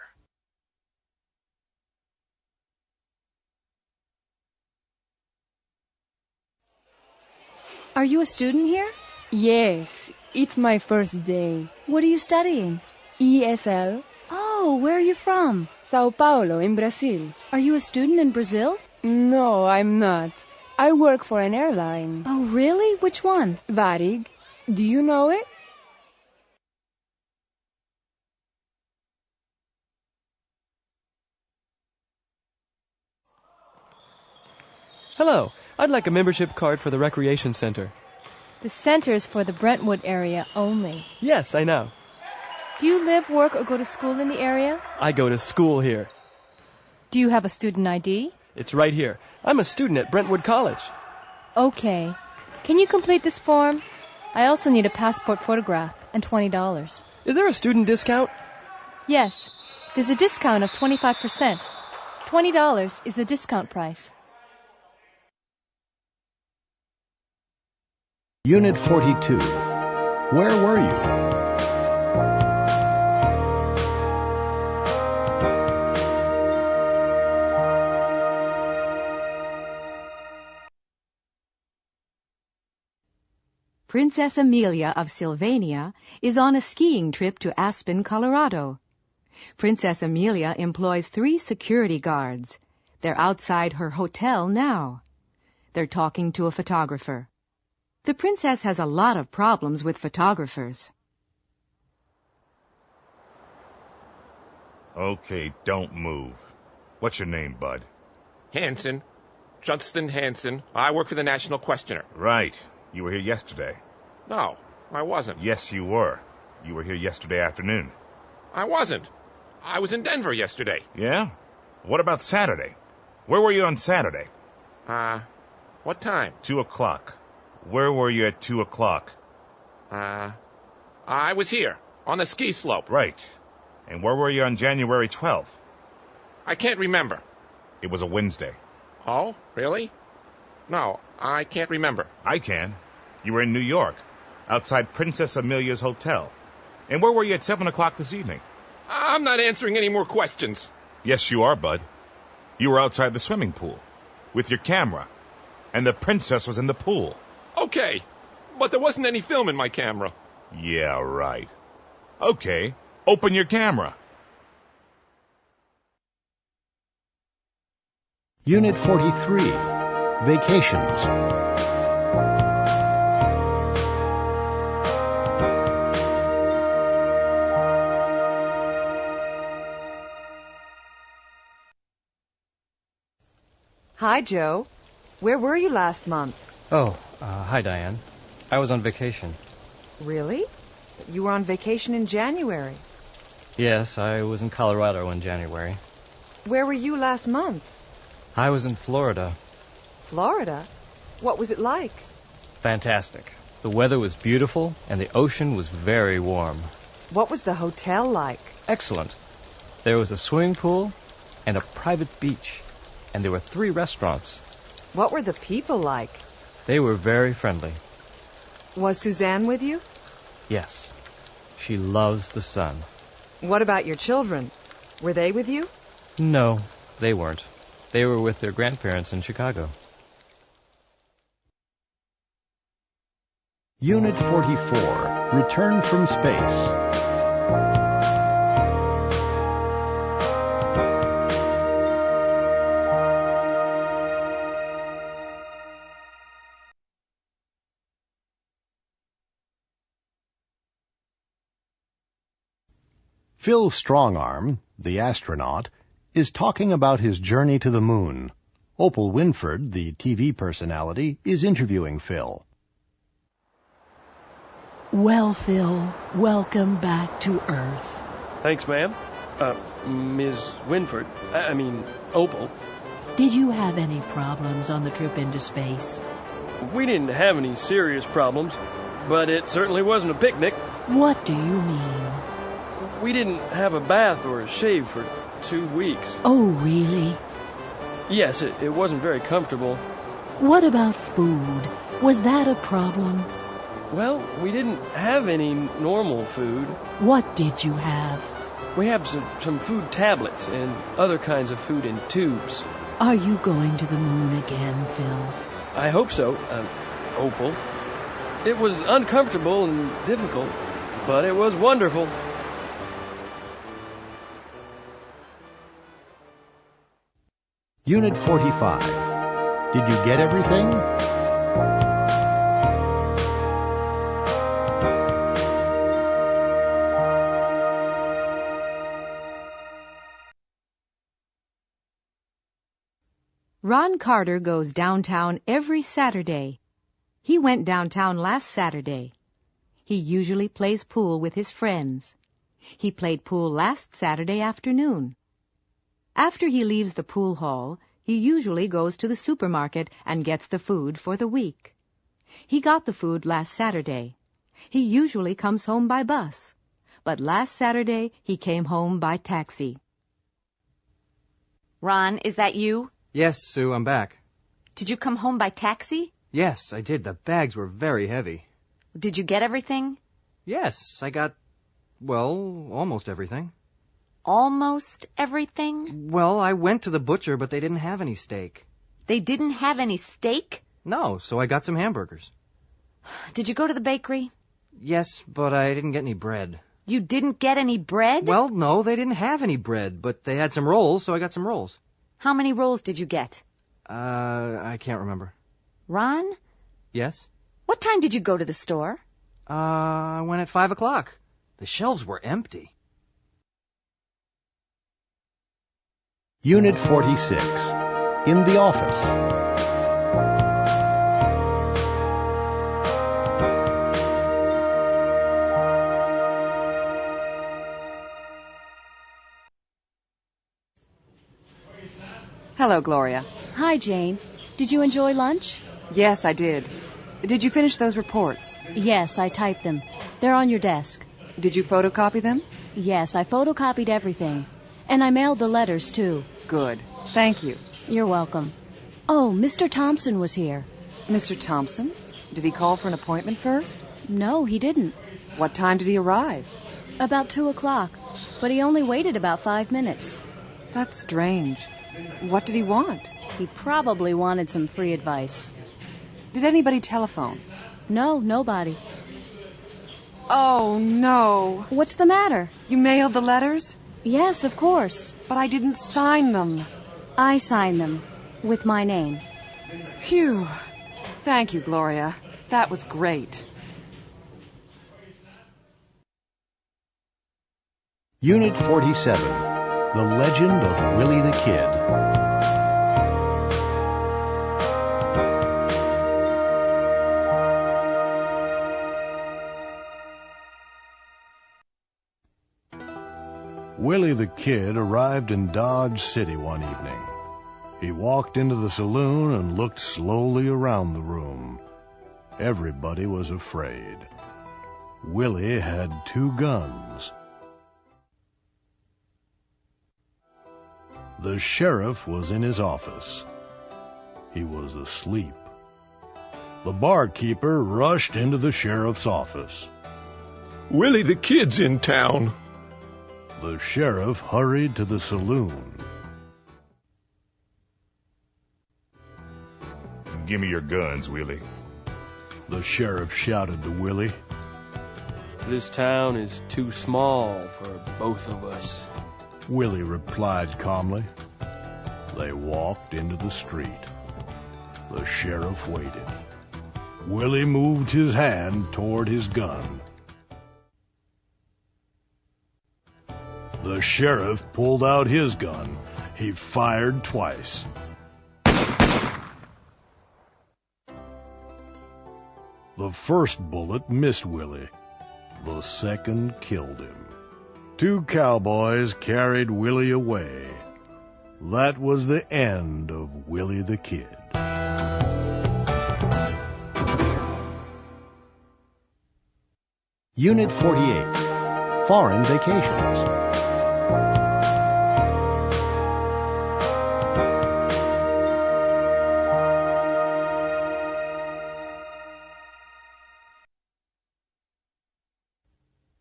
Are you a student here? Yes, it's my first day. What are you studying? ESL. Oh, where are you from? Sao Paulo, in Brazil. Are you a student in Brazil? No, I'm not. I work for an airline. Oh, really? Which one? Varig. Do you know it? Hello, I'd like a membership card for the recreation center. The center is for the Brentwood area only. Yes, I know. Do you live, work, or go to school in the area? I go to school here. Do you have a student ID? It's right here. I'm a student at Brentwood College. Okay. Can you complete this form? I also need a passport photograph and $20. Is there a student discount? Yes. There's a discount of 25%. $20 is the discount price. Unit 42, Where were you? Princess Amelia of Sylvania is on a skiing trip to Aspen, Colorado. Princess Amelia employs 3 security guards. They're outside her hotel now. They're talking to a photographer. The princess has a lot of problems with photographers. Okay, don't move. What's your name, bud? Hanson. Justin Hanson. I work for the National Questioner. Right. You were here yesterday. No, I wasn't. Yes, you were. You were here yesterday afternoon. I wasn't. I was in Denver yesterday. Yeah? What about Saturday? Where were you on Saturday? What time? 2 o'clock. Where were you at 2 o'clock? I was here, on the ski slope. Right. And where were you on January 12th? I can't remember. It was a Wednesday. Oh, really? No, I can't remember. I can. You were in New York, outside Princess Amelia's hotel. And where were you at 7 o'clock this evening? I'm not answering any more questions. Yes, you are, bud. You were outside the swimming pool, with your camera, and the princess was in the pool. Okay, but there wasn't any film in my camera. Yeah, right. Okay, open your camera. Unit 43, Vacations. Hi, Joe. Where were you last month? Oh, hi, Diane. I was on vacation. Really? You were on vacation in January. Yes, I was in Colorado in January. Where were you last month? I was in Florida. Florida? What was it like? Fantastic. The weather was beautiful, and the ocean was very warm. What was the hotel like? Excellent. There was a swimming pool and a private beach, and there were 3 restaurants. What were the people like? They were very friendly. Was Suzanne with you? Yes. She loves the sun. What about your children? Were they with you? No, they weren't. They were with their grandparents in Chicago. Unit 44, Return from Space. Phil Strongarm, the astronaut, is talking about his journey to the moon. Opal Winford, the TV personality, is interviewing Phil. Well, Phil, welcome back to Earth. Thanks, ma'am. Ms. Winford. I mean, Opal. Did you have any problems on the trip into space? We didn't have any serious problems, but it certainly wasn't a picnic. What do you mean? We didn't have a bath or a shave for 2 weeks. Oh, really? Yes, it wasn't very comfortable. What about food? Was that a problem? Well, we didn't have any normal food. What did you have? We have some food tablets and other kinds of food in tubes. Are you going to the moon again, Phil? I hope so, Opal. It was uncomfortable and difficult, but it was wonderful. Unit 45. Did you get everything? Ron Carter goes downtown every Saturday. He went downtown last Saturday. He usually plays pool with his friends. He played pool last Saturday afternoon. After he leaves the pool hall, he usually goes to the supermarket and gets the food for the week. He got the food last Saturday. He usually comes home by bus, but last Saturday he came home by taxi. Ron, is that you? Yes, Sue, I'm back. Did you come home by taxi? Yes, I did. The bags were very heavy. Did you get everything? Yes, I got, well, almost everything. Almost everything? Well, I went to the butcher, but they didn't have any steak. They didn't have any steak? No, so I got some hamburgers. Did you go to the bakery? Yes, but I didn't get any bread. You didn't get any bread? Well, no, they didn't have any bread, but they had some rolls, so I got some rolls. How many rolls did you get? I can't remember. Ron? Yes? What time did you go to the store? I went at 5 o'clock. The shelves were empty. Unit 46. In the office. Hello, Gloria. Hi, Jane. Did you enjoy lunch? Yes, I did. Did you finish those reports? Yes, I typed them. They're on your desk. Did you photocopy them? Yes, I photocopied everything. And I mailed the letters, too. Good. Thank you. You're welcome. Oh, Mr. Thompson was here. Mr. Thompson? Did he call for an appointment first? No, he didn't. What time did he arrive? About 2 o'clock. But he only waited about 5 minutes. That's strange. What did he want? He probably wanted some free advice. Did anybody telephone? No, nobody. Oh, no. What's the matter? You mailed the letters? Yes, of course. But I didn't sign them. I signed them. With my name. Phew. Thank you, Gloria. That was great. Unit 47. The Legend of Willie the Kid. Willie the Kid arrived in Dodge City one evening. He walked into the saloon and looked slowly around the room. Everybody was afraid. Willie had 2 guns. The sheriff was in his office. He was asleep. The barkeeper rushed into the sheriff's office. Willie the Kid's in town. The sheriff hurried to the saloon. Give me your guns, Willie. The sheriff shouted to Willie. This town is too small for both of us. Willie replied calmly. They walked into the street. The sheriff waited. Willie moved his hand toward his gun. The sheriff pulled out his gun. He fired twice. The first bullet missed Willie. The second killed him. 2 cowboys carried Willie away. That was the end of Willie the Kid. Unit 48. Foreign Vacations.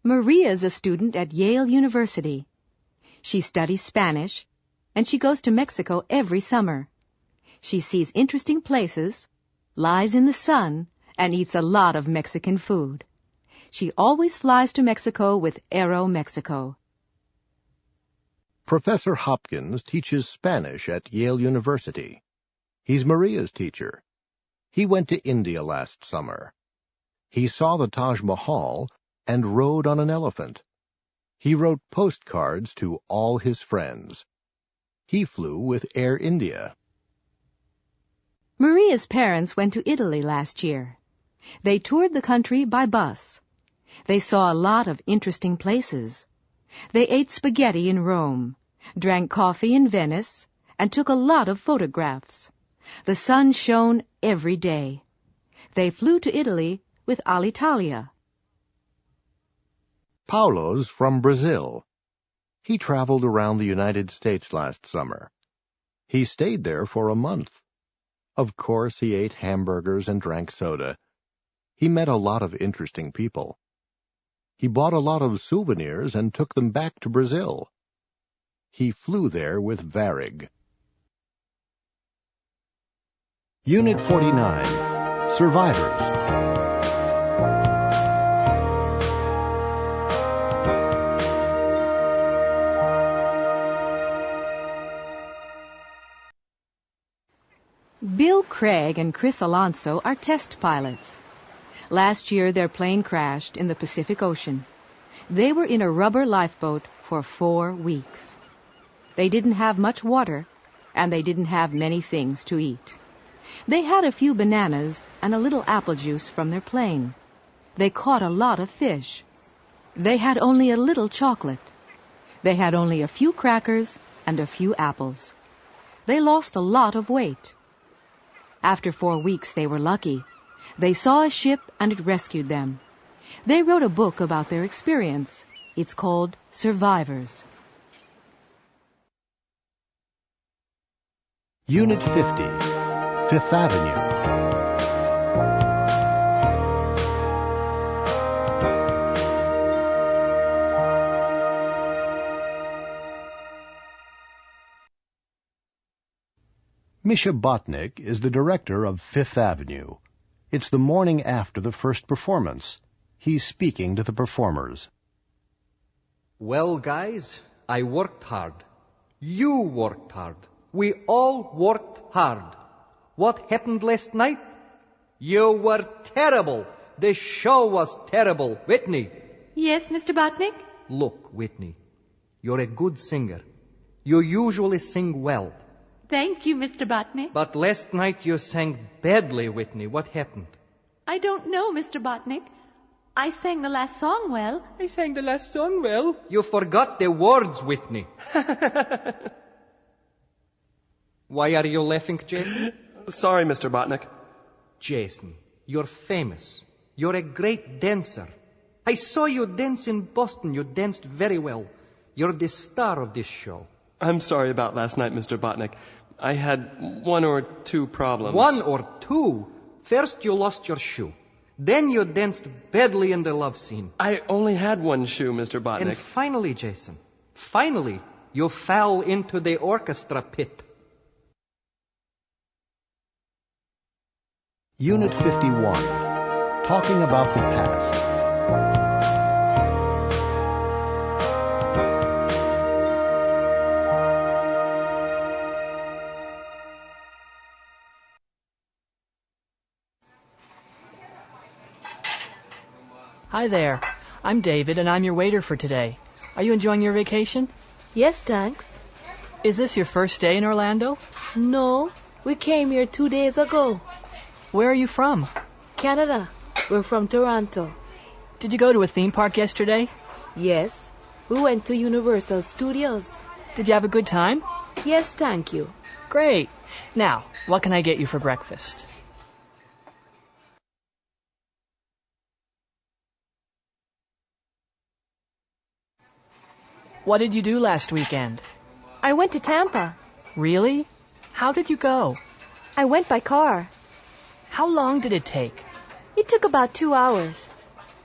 Maria's a student at Yale University. She studies Spanish, and she goes to Mexico every summer. She sees interesting places, lies in the sun, and eats a lot of Mexican food. She always flies to Mexico with Aeromexico. Professor Hopkins teaches Spanish at Yale University. He's Maria's teacher. He went to India last summer. He saw the Taj Mahal and rode on an elephant. He wrote postcards to all his friends. He flew with Air India. Maria's parents went to Italy last year. They toured the country by bus. They saw a lot of interesting places. They ate spaghetti in Rome, drank coffee in Venice, and took a lot of photographs. The sun shone every day. They flew to Italy with Alitalia. Paulo's from Brazil. He traveled around the United States last summer. He stayed there for a month. Of course, he ate hamburgers and drank soda. He met a lot of interesting people. He bought a lot of souvenirs and took them back to Brazil. He flew there with Varig. Unit 49, Survivors. Bill Craig and Chris Alonso are test pilots. Last year, their plane crashed in the Pacific Ocean. They were in a rubber lifeboat for 4 weeks. They didn't have much water, and they didn't have many things to eat. They had a few bananas and a little apple juice from their plane. They caught a lot of fish. They had only a little chocolate. They had only a few crackers and a few apples. They lost a lot of weight. After 4 weeks, they were lucky. They saw a ship and it rescued them. They wrote a book about their experience. It's called Survivors. Unit 50, Fifth Avenue. Misha Botnick is the director of Fifth Avenue. It's the morning after the first performance. He's speaking to the performers. Well, guys, I worked hard. You worked hard. We all worked hard. What happened last night? You were terrible. The show was terrible. Whitney. Yes, Mr. Botnick? Look, Whitney, you're a good singer. You usually sing well. Thank you, Mr. Botnick. But last night you sang badly, Whitney. What happened? I don't know, Mr. Botnick. I sang the last song well. I sang the last song well. You forgot the words, Whitney. Why are you laughing, Jason? Sorry, Mr. Botnick. Jason, you're famous. You're a great dancer. I saw you dance in Boston. You danced very well. You're the star of this show. I'm sorry about last night, Mr. Botnick. I had 1 or 2 problems. 1 or 2? First you lost your shoe. Then you danced badly in the love scene. I only had 1 shoe, Mr. Botnick. And finally, Jason, finally, you fell into the orchestra pit. Unit 51, talking about the past. Hi there. I'm David, and I'm your waiter for today. Are you enjoying your vacation? Yes, thanks. Is this your first day in Orlando? No, we came here 2 days ago. Where are you from? Canada. We're from Toronto. Did you go to a theme park yesterday? Yes, we went to Universal Studios. Did you have a good time? Yes, thank you. Great. Now, what can I get you for breakfast? What did you do last weekend? I went to Tampa. Really? How did you go? I went by car. How long did it take? It took about 2 hours.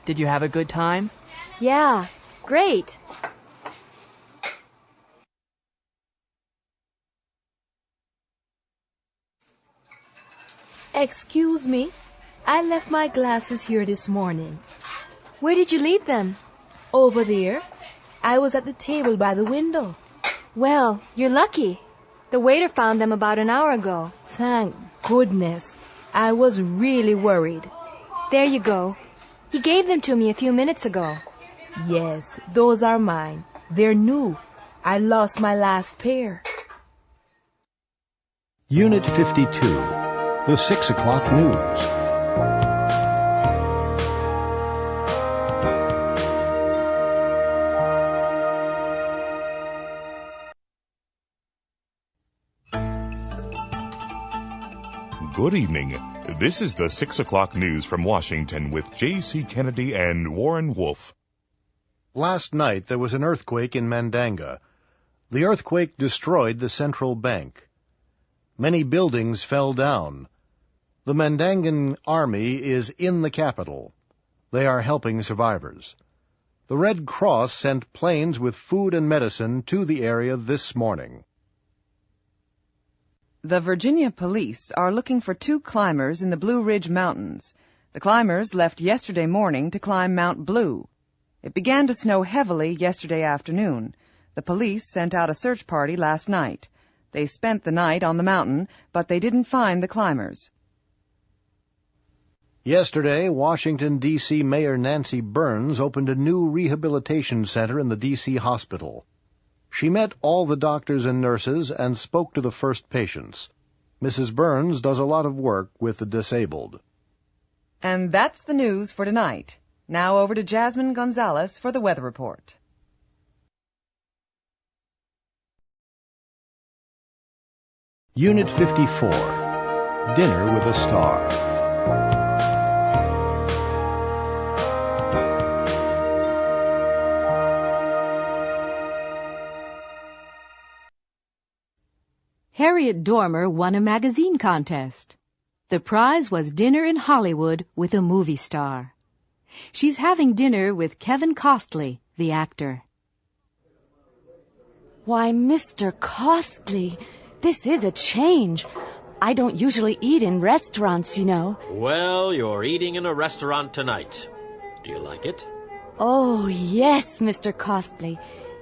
Did you have a good time? Yeah, great. Excuse me, I left my glasses here this morning. Where did you leave them? Over there. I was at the table by the window. Well, you're lucky. The waiter found them about an hour ago. Thank goodness. I was really worried. There you go. He gave them to me a few minutes ago. Yes, those are mine. They're new. I lost my last pair. Unit 52, the 6 o'clock news. Good evening. This is the 6 o'clock news from Washington with J.C. Kennedy and Warren Wolf. Last night there was an earthquake in Mandanga. The earthquake destroyed the central bank. Many buildings fell down. The Mandangan army is in the capital. They are helping survivors. The Red Cross sent planes with food and medicine to the area this morning. The Virginia police are looking for 2 climbers in the Blue Ridge Mountains. The climbers left yesterday morning to climb Mount Blue. It began to snow heavily yesterday afternoon. The police sent out a search party last night. They spent the night on the mountain, but they didn't find the climbers. Yesterday, Washington, D.C. Mayor Nancy Burns opened a new rehabilitation center in the D.C. hospital. She met all the doctors and nurses and spoke to the first patients. Mrs. Burns does a lot of work with the disabled. And that's the news for tonight. Now over to Jasmine Gonzalez for the weather report. Unit 54, Dinner with a Star. Harriet Dormer won a magazine contest. The prize was dinner in Hollywood with a movie star. She's having dinner with Kevin Costly, the actor. Why, Mr. Costly, this is a change. I don't usually eat in restaurants, you know. Well, you're eating in a restaurant tonight. Do you like it? Oh, yes, Mr. Costly.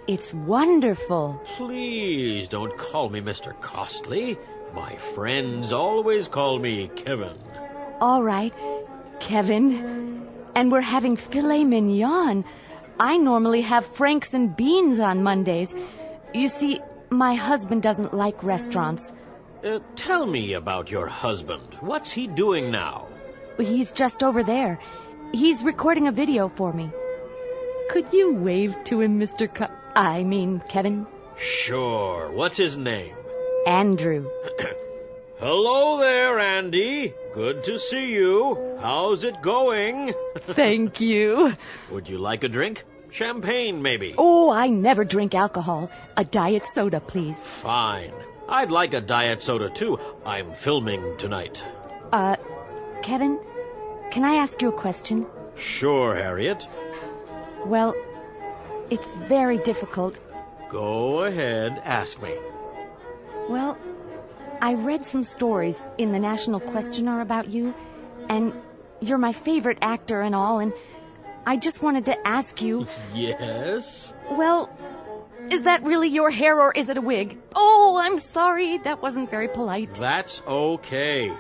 It's wonderful. Please don't call me Mr. Costly. My friends always call me Kevin. All right, Kevin. And we're having filet mignon. I normally have franks and beans on Mondays. You see, my husband doesn't like restaurants. Tell me about your husband. What's he doing now? He's just over there. He's recording a video for me. Could you wave to him, Kevin? Sure. What's his name? Andrew. Hello there, Andy. Good to see you. How's it going? Thank you. Would you like a drink? Champagne, maybe? Oh, I never drink alcohol. A diet soda, please. Fine. I'd like a diet soda, too. I'm filming tonight. Kevin, can I ask you a question? Sure, Harriet. Well, it's very difficult. Go ahead, ask me. Well, I read some stories in the National Questioner about you, and you're my favorite actor and all, and I just wanted to ask you... Yes? Well, is that really your hair or is it a wig? Oh, I'm sorry, that wasn't very polite. That's okay.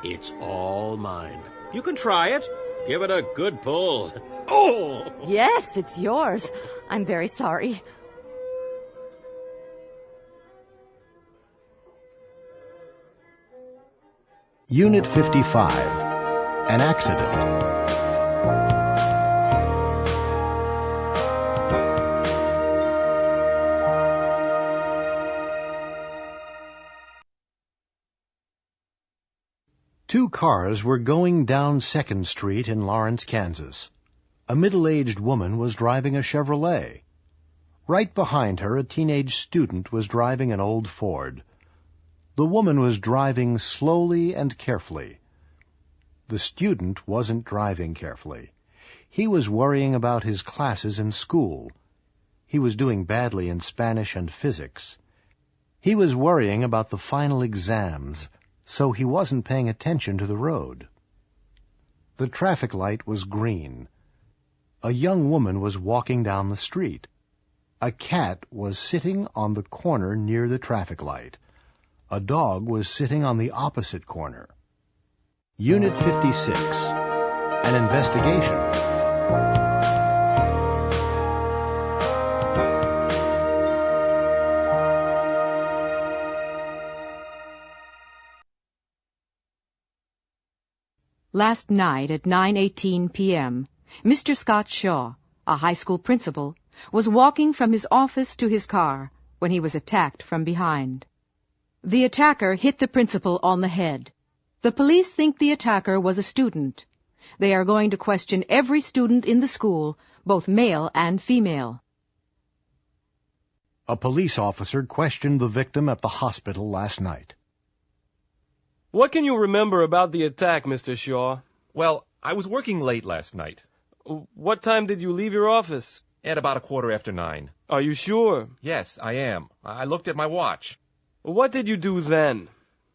It's all mine. You can try it. Give it a good pull. Oh! Yes, it's yours. I'm very sorry. Unit 55, An Accident. Two cars were going down 2nd Street in Lawrence, Kansas. A middle-aged woman was driving a Chevrolet. Right behind her, a teenage student was driving an old Ford. The woman was driving slowly and carefully. The student wasn't driving carefully. He was worrying about his classes in school. He was doing badly in Spanish and physics. He was worrying about the final exams, so he wasn't paying attention to the road. The traffic light was green. A young woman was walking down the street. A cat was sitting on the corner near the traffic light. A dog was sitting on the opposite corner. Unit 56, An Investigation. Last night at 9:18 p.m., Mr. Scott Shaw, a high school principal, was walking from his office to his car when he was attacked from behind. The attacker hit the principal on the head. The police think the attacker was a student. They are going to question every student in the school, both male and female. A police officer questioned the victim at the hospital last night. What can you remember about the attack, Mr. Shaw? Well, I was working late last night. What time did you leave your office? At about 9:15. Are you sure? Yes, I am. I looked at my watch. What did you do then?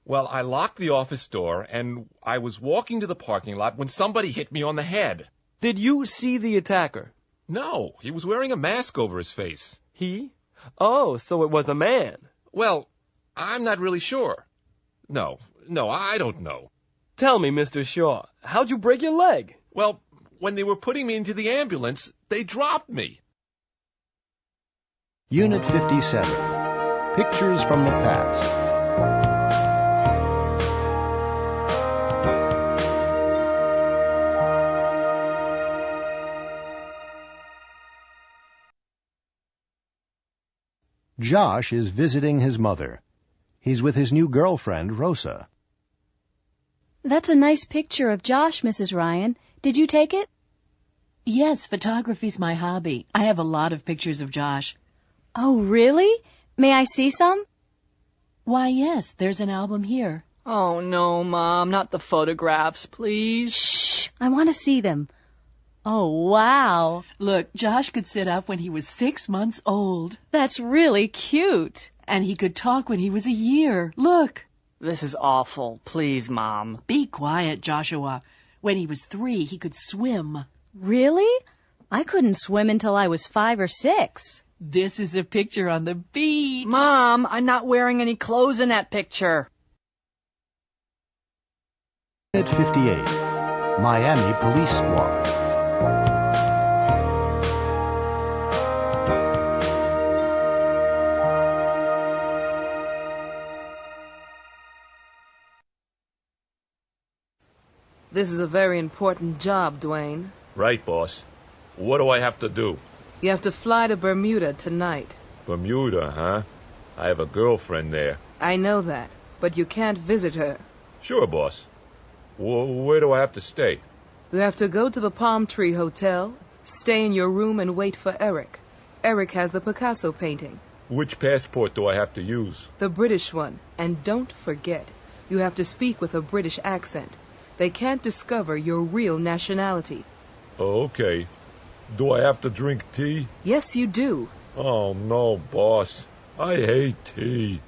Well, I locked the office door, and I was walking to the parking lot when somebody hit me on the head. Did you see the attacker? No, he was wearing a mask over his face. He? Oh, so it was a man. Well, I'm not really sure. No, I don't know. Tell me, Mr. Shaw, how'd you break your leg? Well, when they were putting me into the ambulance, they dropped me. Unit 57. Pictures from the past. Josh is visiting his mother. He's with his new girlfriend, Rosa. That's a nice picture of Josh, Mrs. Ryan. Did you take it? Yes, photography's my hobby. I have a lot of pictures of Josh. Oh, really? May I see some? Why, yes, there's an album here. Oh, no, Mom, not the photographs, please. Shh, I want to see them. Oh, wow. Look, Josh could sit up when he was 6 months old. That's really cute. And he could talk when he was a year. Look. This is awful. Please, Mom. Be quiet, Joshua. When he was 3, he could swim. Really? I couldn't swim until I was 5 or 6. This is a picture on the beach. Mom, I'm not wearing any clothes in that picture. Unit 58. Miami Police Squad. This is a very important job, Dwayne. Right, boss. What do I have to do? You have to fly to Bermuda tonight. Bermuda, huh? I have a girlfriend there. I know that, but you can't visit her. Sure, boss. Where do I have to stay? You have to go to the Palm Tree Hotel, stay in your room and wait for Eric. Eric has the Picasso painting. Which passport do I have to use? The British one. And don't forget, you have to speak with a British accent. They can't discover your real nationality. Okay. Do I have to drink tea? Yes, you do. Oh, no, boss. I hate tea.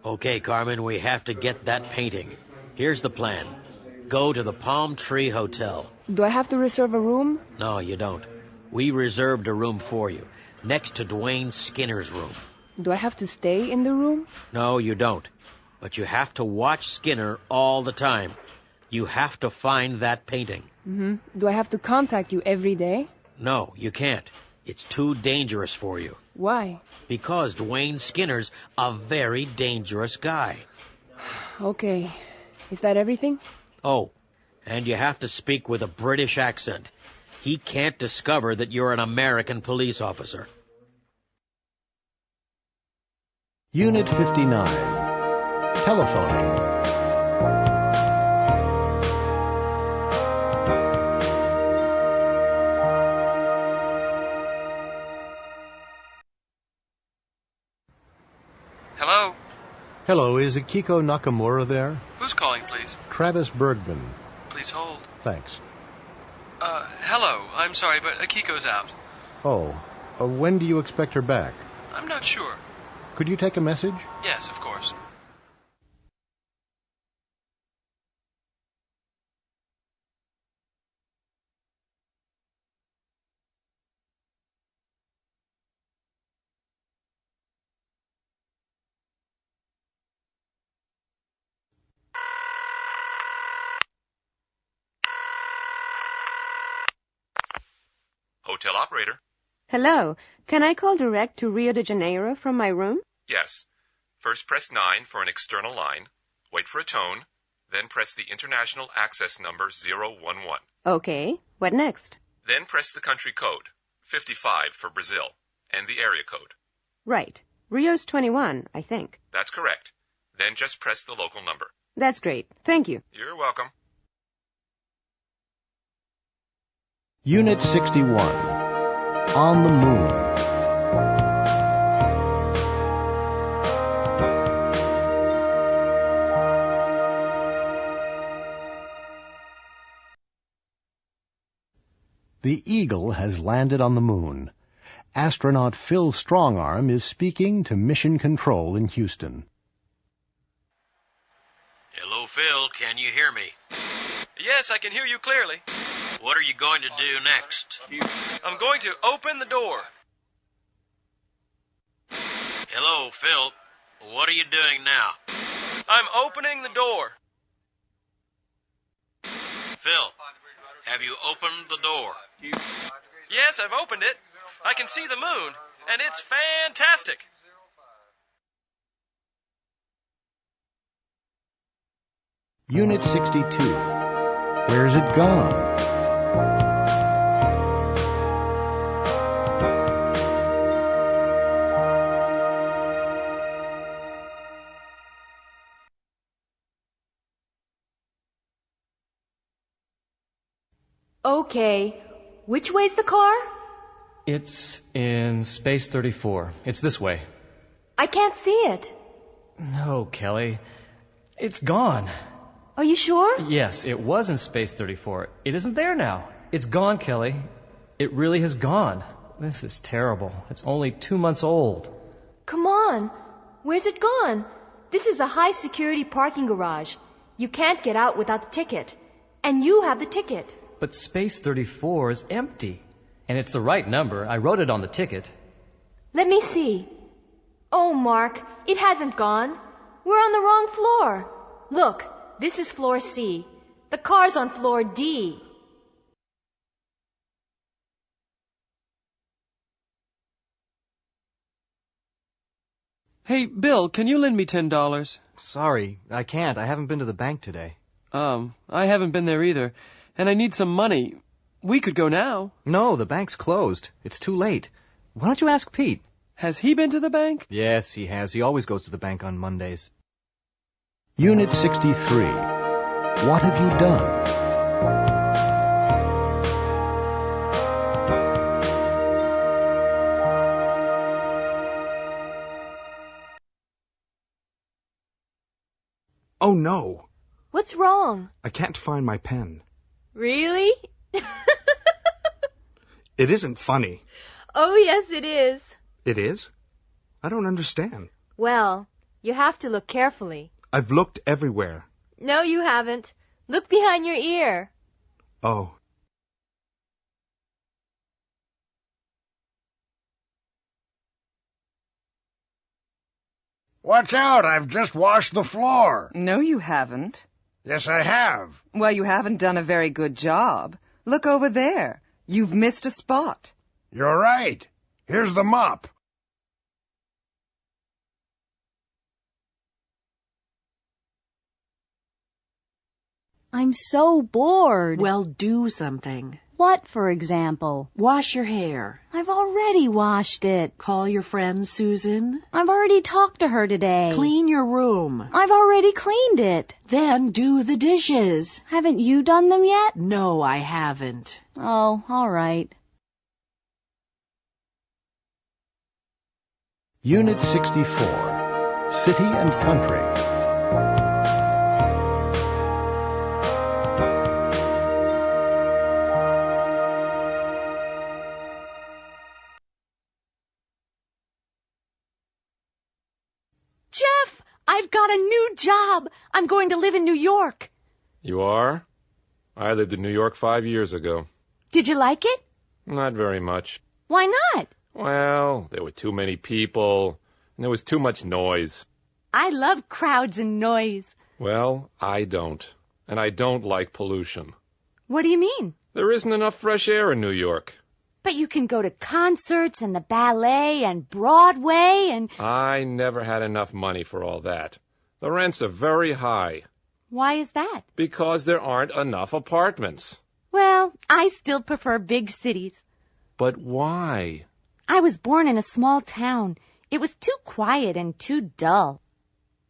Okay, Carmen, we have to get that painting. Here's the plan. Go to the Palm Tree Hotel. Do I have to reserve a room? No, you don't. We reserved a room for you, next to Dwayne Skinner's room. Do I have to stay in the room? No, you don't. But you have to watch Skinner all the time. You have to find that painting. Do I have to contact you every day? No, you can't. It's too dangerous for you. Why? Because Dwayne Skinner's a very dangerous guy. Okay. Is that everything? Oh, and you have to speak with a British accent. He can't discover that you're an American police officer. Unit 59. Telephoning. Hello? Hello, is Akiko Nakamura there? Who's calling, please? Travis Bergman. Please hold. Thanks. Hello. I'm sorry, but Akiko's out. Oh, when do you expect her back? I'm not sure. Could you take a message? Yes, of course. Hotel operator. Hello. Can I call direct to Rio de Janeiro from my room? Yes. First press 9 for an external line. Wait for a tone. Then press the international access number 011. Okay. What next? Then press the country code, 55 for Brazil, and the area code. Right. Rio's 21, I think. That's correct. Then just press the local number. That's great. Thank you. You're welcome. Unit 61. On the Moon. The Eagle has landed on the moon. Astronaut Phil Strongarm is speaking to Mission Control in Houston. Hello, Phil. Can you hear me? Yes, I can hear you clearly. What are you going to do next? I'm going to open the door. Hello, Phil. What are you doing now? I'm opening the door. Phil, have you opened the door? Yes, I've opened it. I can see the moon, and it's fantastic. Unit 62. Where's it gone? Okay. Which way's the car? It's in space 34. It's this way. I can't see it. No, Kelly. It's gone. Are you sure? Yes, it was in space 34. It isn't there now. It's gone, Kelly. It really has gone. This is terrible. It's only 2 months old. Come on. Where's it gone? This is a high-security parking garage. You can't get out without the ticket. And you have the ticket. But space 34 is empty. And it's the right number. I wrote it on the ticket. Let me see. Oh, Mark, it hasn't gone. We're on the wrong floor. Look, this is floor C. The car's on floor D. Hey, Bill, can you lend me $10? Sorry, I can't. I haven't been to the bank today. I haven't been there either. And I need some money. We could go now. No, the bank's closed. It's too late. Why don't you ask Pete? Has he been to the bank? Yes, he has. He always goes to the bank on Mondays. Unit 63. What have you done? Oh, no. What's wrong? I can't find my pen. Really? It isn't funny. Oh, yes, it is. It is? I don't understand. Well, you have to look carefully. I've looked everywhere. No, you haven't. Look behind your ear. Oh. Watch out, I've just washed the floor. No, you haven't. Yes, I have. Well, you haven't done a very good job. Look over there. You've missed a spot. You're right. Here's the mop. I'm so bored. Well, do something. What, for example? Wash your hair. I've already washed it. Call your friend Susan. I've already talked to her today. Clean your room. I've already cleaned it. Then do the dishes. Haven't you done them yet? No, I haven't. Oh, all right. Unit 64. City and Country. Jeff, I've got a new job. I'm going to live in New York. You are? I lived in New York 5 years ago. Did you like it? Not very much. Why not? Well, there were too many people, and there was too much noise. I love crowds and noise. Well, I don't. And I don't like pollution. What do you mean? There isn't enough fresh air in New York. But you can go to concerts and the ballet and Broadway and... I never had enough money for all that. The rents are very high. Why is that? Because there aren't enough apartments. Well, I still prefer big cities. But why? I was born in a small town. It was too quiet and too dull.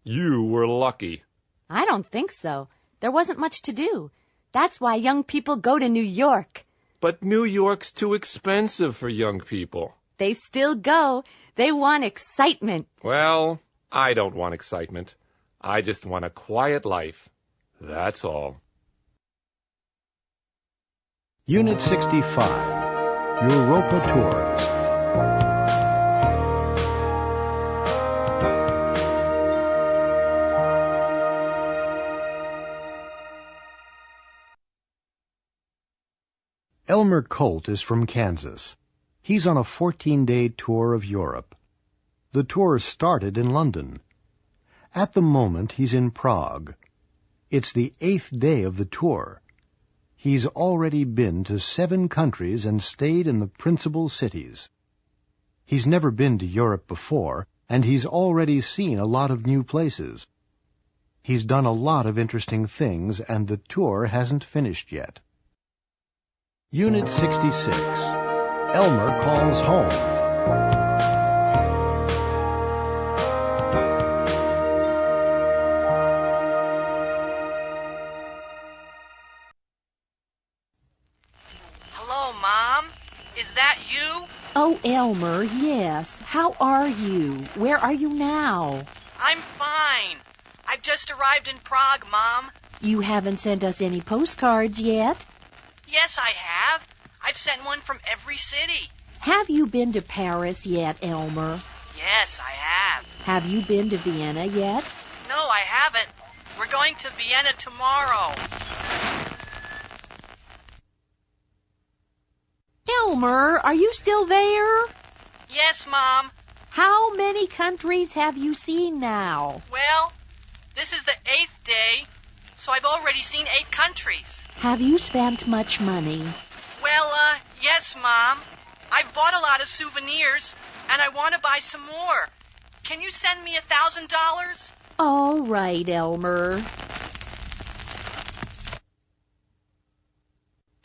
You were lucky. I don't think so. There wasn't much to do. That's why young people go to New York. But New York's too expensive for young people. They still go. They want excitement. Well, I don't want excitement. I just want a quiet life. That's all. Unit 65, Europa Tours. Elmer Colt is from Kansas. He's on a 14-day tour of Europe. The tour started in London. At the moment, he's in Prague. It's the 8th day of the tour. He's already been to 7 countries and stayed in the principal cities. He's never been to Europe before, and he's already seen a lot of new places. He's done a lot of interesting things, and the tour hasn't finished yet. Unit 66. Elmer calls home. Hello, Mom. Is that you? Oh, Elmer, yes. How are you? Where are you now? I'm fine. I've just arrived in Prague, Mom. You haven't sent us any postcards yet? Yes, I have. I've sent one from every city. Have you been to Paris yet, Elmer? Yes, I have. Have you been to Vienna yet? No, I haven't. We're going to Vienna tomorrow. Elmer, are you still there? Yes, Mom. How many countries have you seen now? Well, this is the 8th day, so I've already seen 8 countries. Have you spent much money? Well, yes, Mom. I've bought a lot of souvenirs, and I want to buy some more. Can you send me $1,000? All right, Elmer.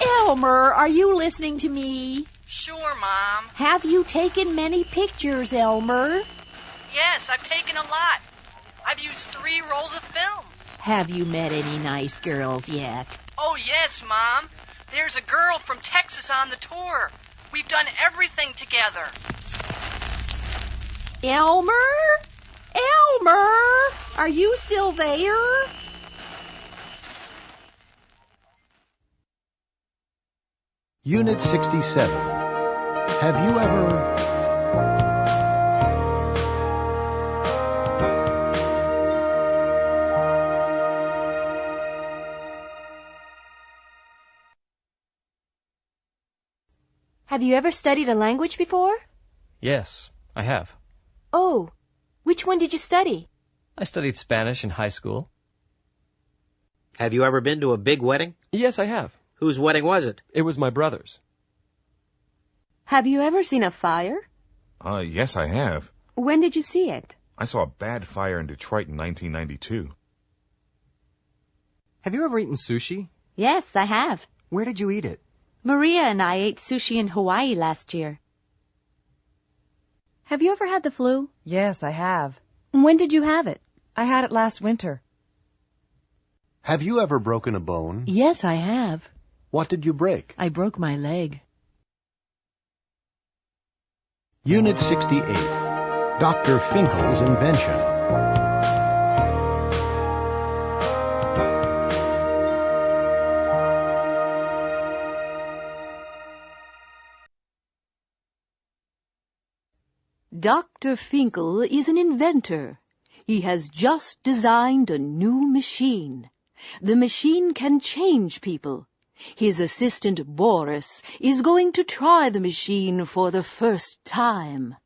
Elmer, are you listening to me? Sure, Mom. Have you taken many pictures, Elmer? Yes, I've taken a lot. I've used 3 rolls of film. Have you met any nice girls yet? Oh, yes, Mom. There's a girl from Texas on the tour. We've done everything together. Elmer? Elmer? Are you still there? Unit 67. Have you ever... Have you ever studied a language before? Yes, I have. Oh, which one did you study? I studied Spanish in high school. Have you ever been to a big wedding? Yes, I have. Whose wedding was it? It was my brother's. Have you ever seen a fire? Yes, I have. When did you see it? I saw a bad fire in Detroit in 1992. Have you ever eaten sushi? Yes, I have. Where did you eat it? Maria and I ate sushi in Hawaii last year. Have you ever had the flu? Yes, I have. When did you have it? I had it last winter. Have you ever broken a bone? Yes, I have. What did you break? I broke my leg. Unit 68. Dr. Finkel's invention. Dr. Finkel is an inventor. He has just designed a new machine. The machine can change people. His assistant Boris is going to try the machine for the first time.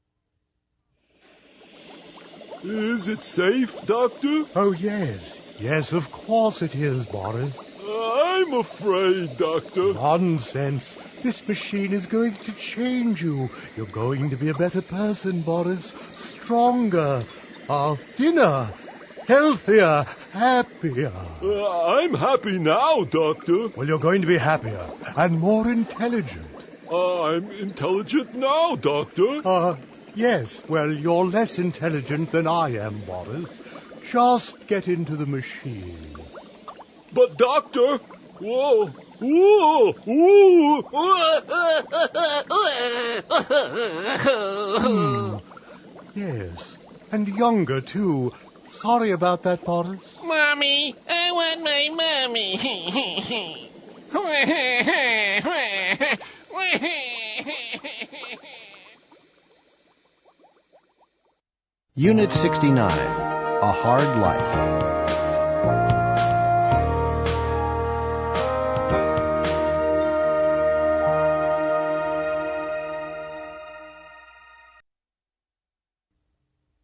Is it safe, Doctor? Oh, yes. Yes, of course it is, Boris. I'm afraid, Doctor. Nonsense. This machine is going to change you. You're going to be a better person, Boris. Stronger, thinner, healthier, happier. I'm happy now, Doctor. Well, you're going to be happier and more intelligent. I'm intelligent now, Doctor. Yes. Well, you're less intelligent than I am, Boris. Just get into the machine. But, Doctor... Whoa! Whoa! Whoa! Yes. And younger, too. Sorry about that, Boris. Mommy, I want my mommy. Unit 69, A Hard Life.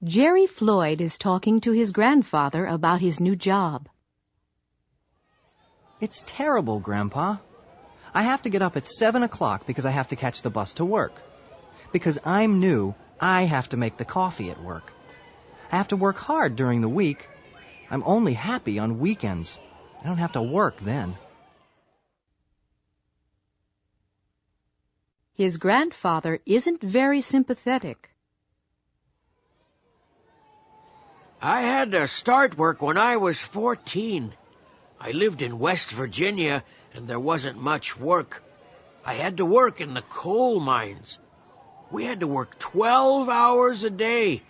Jerry Floyd is talking to his grandfather about his new job. It's terrible, Grandpa. I have to get up at 7 o'clock because I have to catch the bus to work. Because I'm new, I have to make the coffee at work. I have to work hard during the week. I'm only happy on weekends. I don't have to work then. His grandfather isn't very sympathetic. I had to start work when I was 14. I lived in West Virginia, and there wasn't much work. I had to work in the coal mines. We had to work 12 hours a day.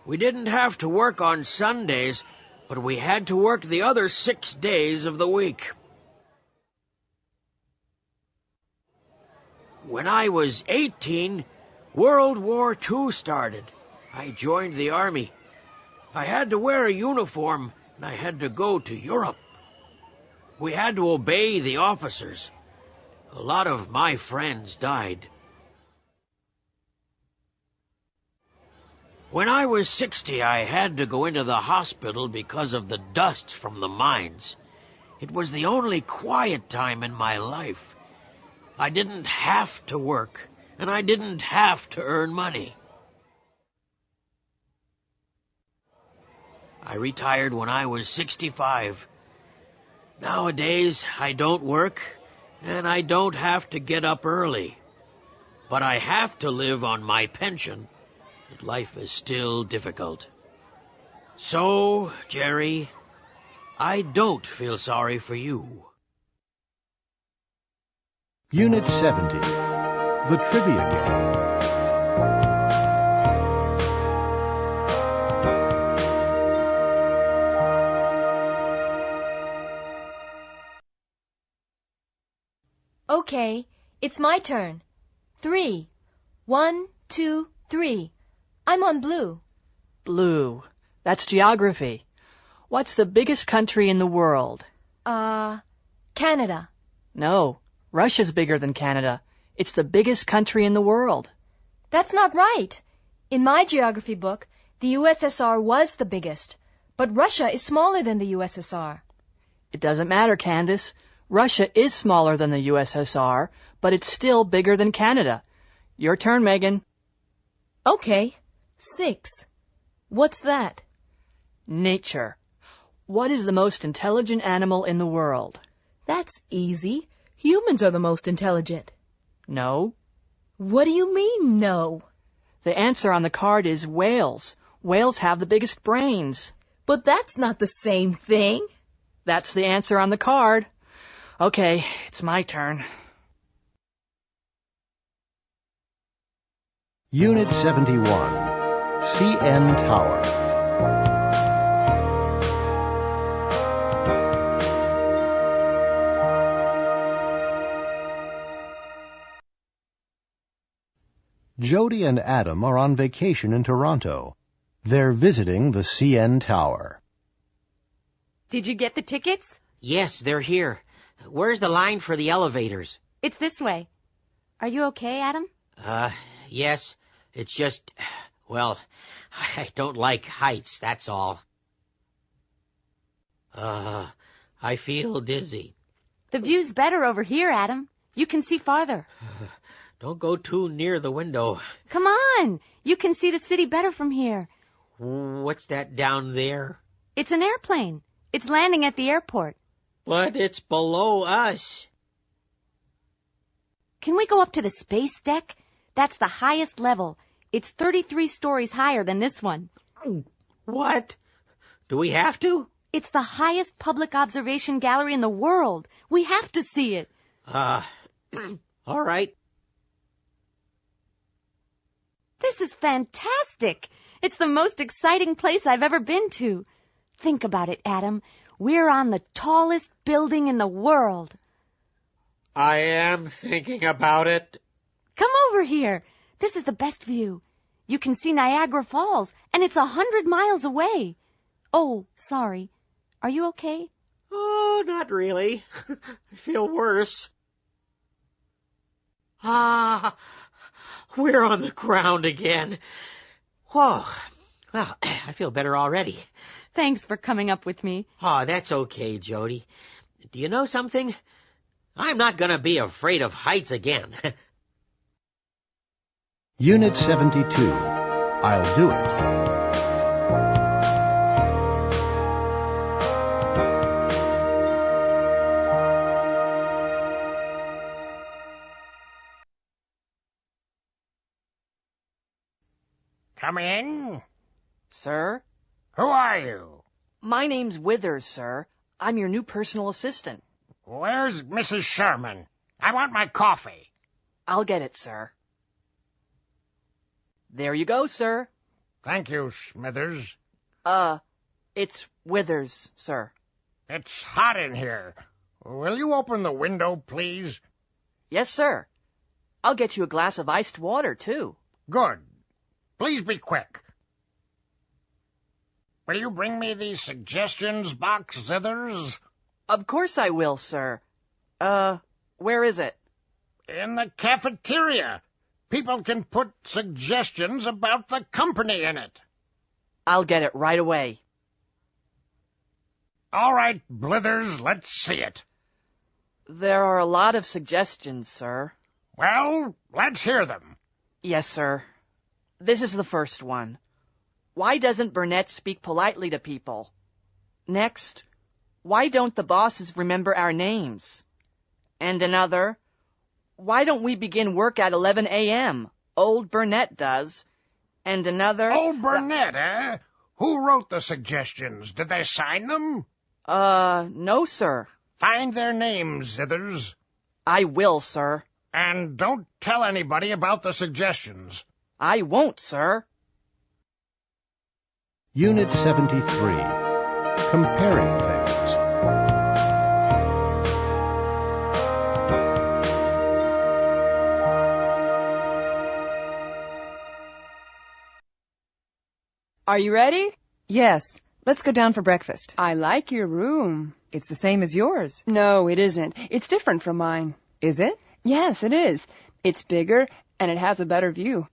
We didn't have to work on Sundays, but we had to work the other 6 days of the week. When I was 18, World War II started. I joined the Army. I had to wear a uniform, and I had to go to Europe. We had to obey the officers. A lot of my friends died. When I was 60, I had to go into the hospital because of the dust from the mines. It was the only quiet time in my life. I didn't have to work, and I didn't have to earn money. I retired when I was 65. Nowadays, I don't work, and I don't have to get up early. But I have to live on my pension, and life is still difficult. So, Jerry, I don't feel sorry for you. Unit 70, The Trivia Game. Okay, it's my turn. 3. 1, 2, 3. I'm on blue. Blue. That's geography. What's the biggest country in the world? Canada. No, Russia's bigger than Canada. It's the biggest country in the world. That's not right. In my geography book, the USSR was the biggest, but Russia is smaller than the USSR. It doesn't matter, Candace. Russia is smaller than the USSR, but it's still bigger than Canada. Your turn, Megan. Okay. 6. What's that? Nature. What is the most intelligent animal in the world? That's easy. Humans are the most intelligent. No. What do you mean, no? The answer on the card is whales. Whales have the biggest brains. But that's not the same thing. That's the answer on the card. Okay, it's my turn. Unit 71, CN Tower. Jody and Adam are on vacation in Toronto. They're visiting the CN Tower. Did you get the tickets? Yes, they're here. Where's the line for the elevators? It's this way. Are you okay, Adam? Yes. It's just, well, I don't like heights, that's all. I feel dizzy. The view's better over here, Adam. You can see farther. Don't go too near the window. Come on. You can see the city better from here. What's that down there? It's an airplane. It's landing at the airport. But it's below us. Can we go up to the space deck? That's the highest level. It's 33 stories higher than this one. What? Do we have to? It's the highest public observation gallery in the world. We have to see it. All right. This is fantastic. It's the most exciting place I've ever been to. Think about it, Adam. We're on the tallest building in the world. I am thinking about it. Come over here. This is the best view. You can see Niagara Falls, and it's 100 miles away. Oh, sorry. Are you okay? Oh, not really. I feel worse. Ah, we're on the ground again. Whoa. Well, I feel better already. Thanks for coming up with me. Oh, that's okay, Jody. Do you know something? I'm not going to be afraid of heights again. Unit 72. I'll do it. Come in. Sir? Who are you? My name's Withers, sir. I'm your new personal assistant. Where's Mrs. Sherman? I want my coffee. I'll get it, sir. There you go, sir. Thank you, Smithers. It's Withers, sir. It's hot in here. Will you open the window, please? Yes, sir. I'll get you a glass of iced water, too. Good. Please be quick. Will you bring me the suggestions box, Zithers? Of course I will, sir. Where is it? In the cafeteria. People can put suggestions about the company in it. I'll get it right away. All right, Blithers, let's see it. There are a lot of suggestions, sir. Well, let's hear them. Yes, sir. This is the first one. Why doesn't Burnett speak politely to people? Next, why don't the bosses remember our names? And another, why don't we begin work at 11 a.m.? Old Burnett does. And another... Old Burnett, eh? Who wrote the suggestions? Did they sign them? No, sir. Find their names, Zithers. I will, sir. And don't tell anybody about the suggestions. I won't, sir. Unit 73. Comparing things. Are you ready? Yes. Let's go down for breakfast. I like your room. It's the same as yours. No, it isn't. It's different from mine. Is it? Yes, it is. It's bigger, and it has a better view.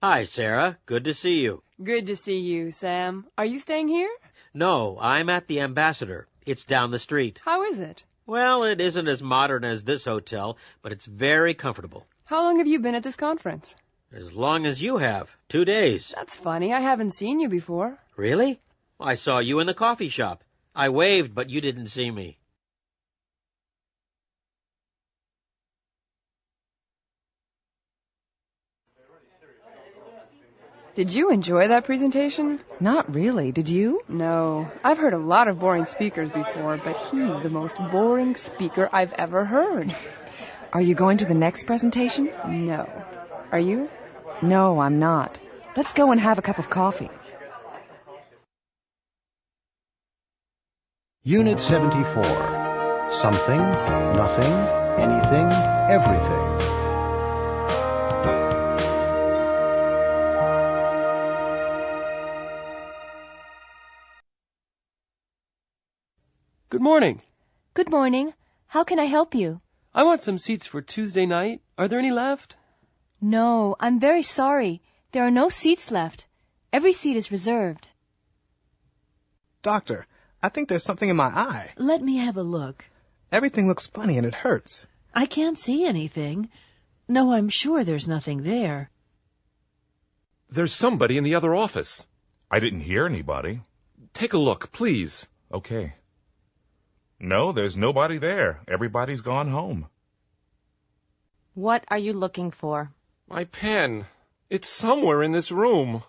Hi, Sarah. Good to see you. Good to see you, Sam. Are you staying here? No, I'm at the Ambassador. It's down the street. How is it? Well, it isn't as modern as this hotel, but it's very comfortable. How long have you been at this conference? As long as you have. 2 days. That's funny. I haven't seen you before. Really? I saw you in the coffee shop. I waved, but you didn't see me. Did you enjoy that presentation? Not really. Did you? No. I've heard a lot of boring speakers before, but he's the most boring speaker I've ever heard. Are you going to the next presentation? No. Are you? No, I'm not. Let's go and have a cup of coffee. Unit 74. Something, nothing, anything, everything. Good morning. Good morning. How can I help you? I want some seats for Tuesday night. Are there any left? No, I'm very sorry. There are no seats left. Every seat is reserved. Doctor, I think there's something in my eye. Let me have a look. Everything looks funny and it hurts. I can't see anything. No, I'm sure there's nothing there. There's somebody in the other office. I didn't hear anybody. Take a look, please. Okay. No, there's nobody there. Everybody's gone home. What are you looking for? My pen. It's somewhere in this room.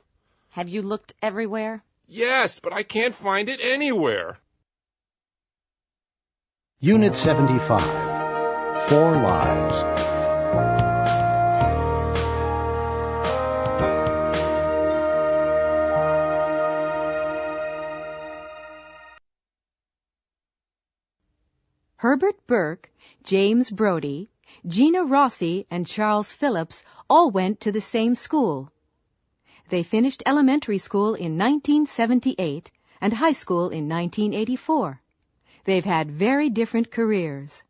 Have you looked everywhere? Yes, but I can't find it anywhere. Unit 75. 4 lives. Herbert Burke, James Brodie, Gina Rossi, and Charles Phillips all went to the same school. They finished elementary school in 1978 and high school in 1984. They've had very different careers.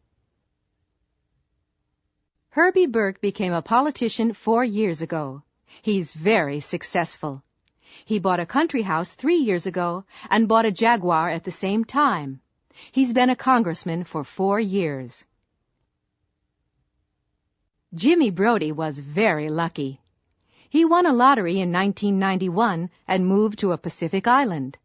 Herbie Burke became a politician 4 years ago. He's very successful. He bought a country house 3 years ago and bought a Jaguar at the same time. He's been a congressman for 4 years. Jimmy Brodie was very lucky. He won a lottery in 1991 and moved to a Pacific island.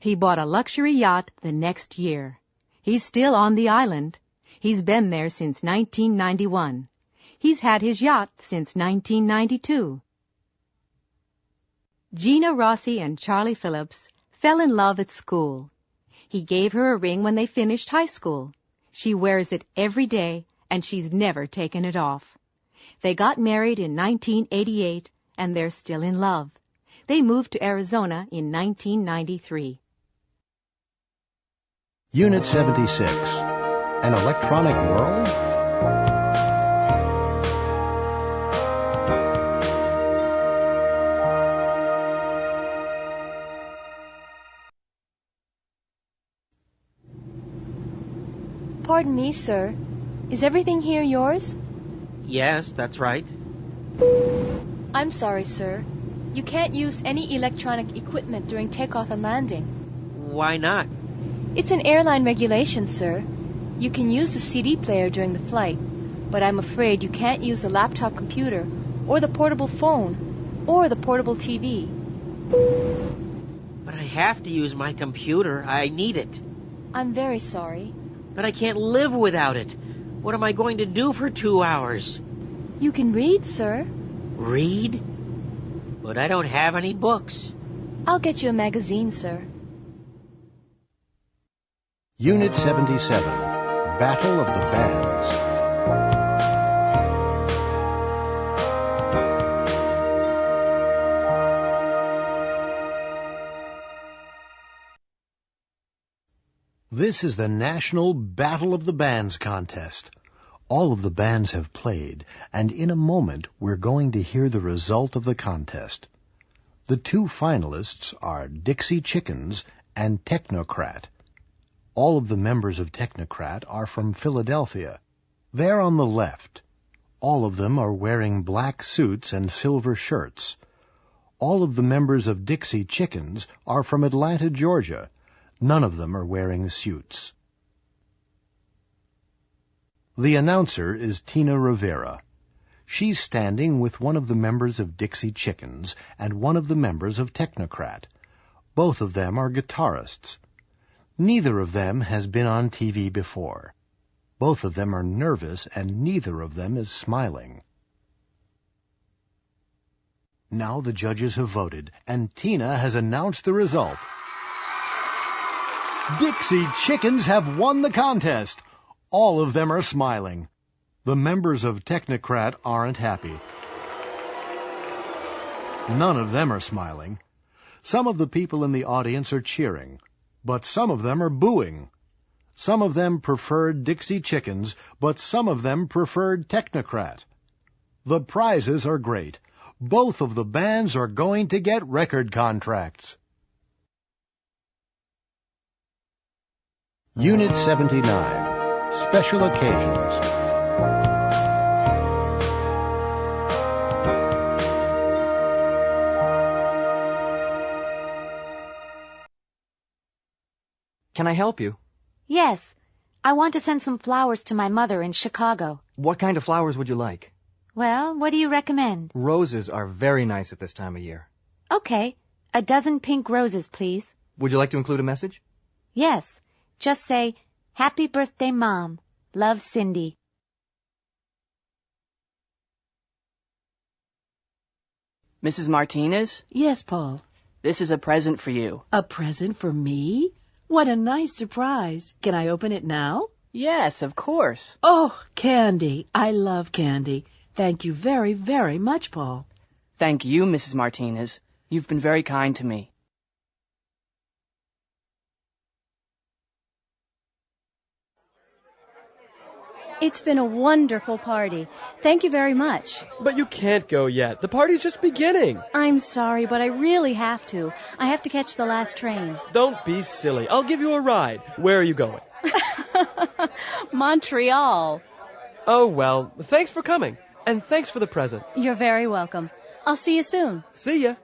He bought a luxury yacht the next year. He's still on the island. He's been there since 1991. He's had his yacht since 1992. Gina Rossi and Charlie Phillips fell in love at school. He gave her a ring when they finished high school. She wears it every day, and she's never taken it off. They got married in 1988, and they're still in love. They moved to Arizona in 1993. Unit 76, An Electronic World? Pardon me, sir. Is everything here yours? Yes, that's right. I'm sorry, sir. You can't use any electronic equipment during takeoff and landing. Why not? It's an airline regulation, sir. You can use the CD player during the flight, but I'm afraid you can't use the laptop computer, or the portable phone, or the portable TV. But I have to use my computer. I need it. I'm very sorry. But I can't live without it. What am I going to do for 2 hours? You can read, sir. Read? But I don't have any books. I'll get you a magazine, sir. Unit 77, Battle of the Bands. This is the National Battle of the Bands contest. All of the bands have played, and in a moment we're going to hear the result of the contest. The 2 finalists are Dixie Chickens and Technocrat. All of the members of Technocrat are from Philadelphia. They're on the left. All of them are wearing black suits and silver shirts. All of the members of Dixie Chickens are from Atlanta, Georgia. None of them are wearing suits. The announcer is Tina Rivera. She's standing with one of the members of Dixie Chickens and one of the members of Technocrat. Both of them are guitarists. Neither of them has been on TV before. Both of them are nervous, and neither of them is smiling. Now the judges have voted, and Tina has announced the result. Dixie Chickens have won the contest. All of them are smiling. The members of Technocrat aren't happy. None of them are smiling. Some of the people in the audience are cheering, but some of them are booing. Some of them preferred Dixie Chickens, but some of them preferred Technocrat. The prizes are great. Both of the bands are going to get record contracts. Unit 79, Special Occasions. Can I help you? Yes. I want to send some flowers to my mother in Chicago. What kind of flowers would you like? Well, what do you recommend? Roses are very nice at this time of year. Okay. 12 pink roses, please. Would you like to include a message? Yes. Just say, Happy birthday, Mom. Love, Cindy. Mrs. Martinez? Yes, Paul. This is a present for you. A present for me? What a nice surprise. Can I open it now? Yes, of course. Oh, candy. I love candy. Thank you very, very much, Paul. Thank you, Mrs. Martinez. You've been very kind to me. It's been a wonderful party. Thank you very much. But you can't go yet. The party's just beginning. I'm sorry, but I really have to. I have to catch the last train. Don't be silly. I'll give you a ride. Where are you going? Montreal. Oh, well, thanks for coming. And thanks for the present. You're very welcome. I'll see you soon. See ya.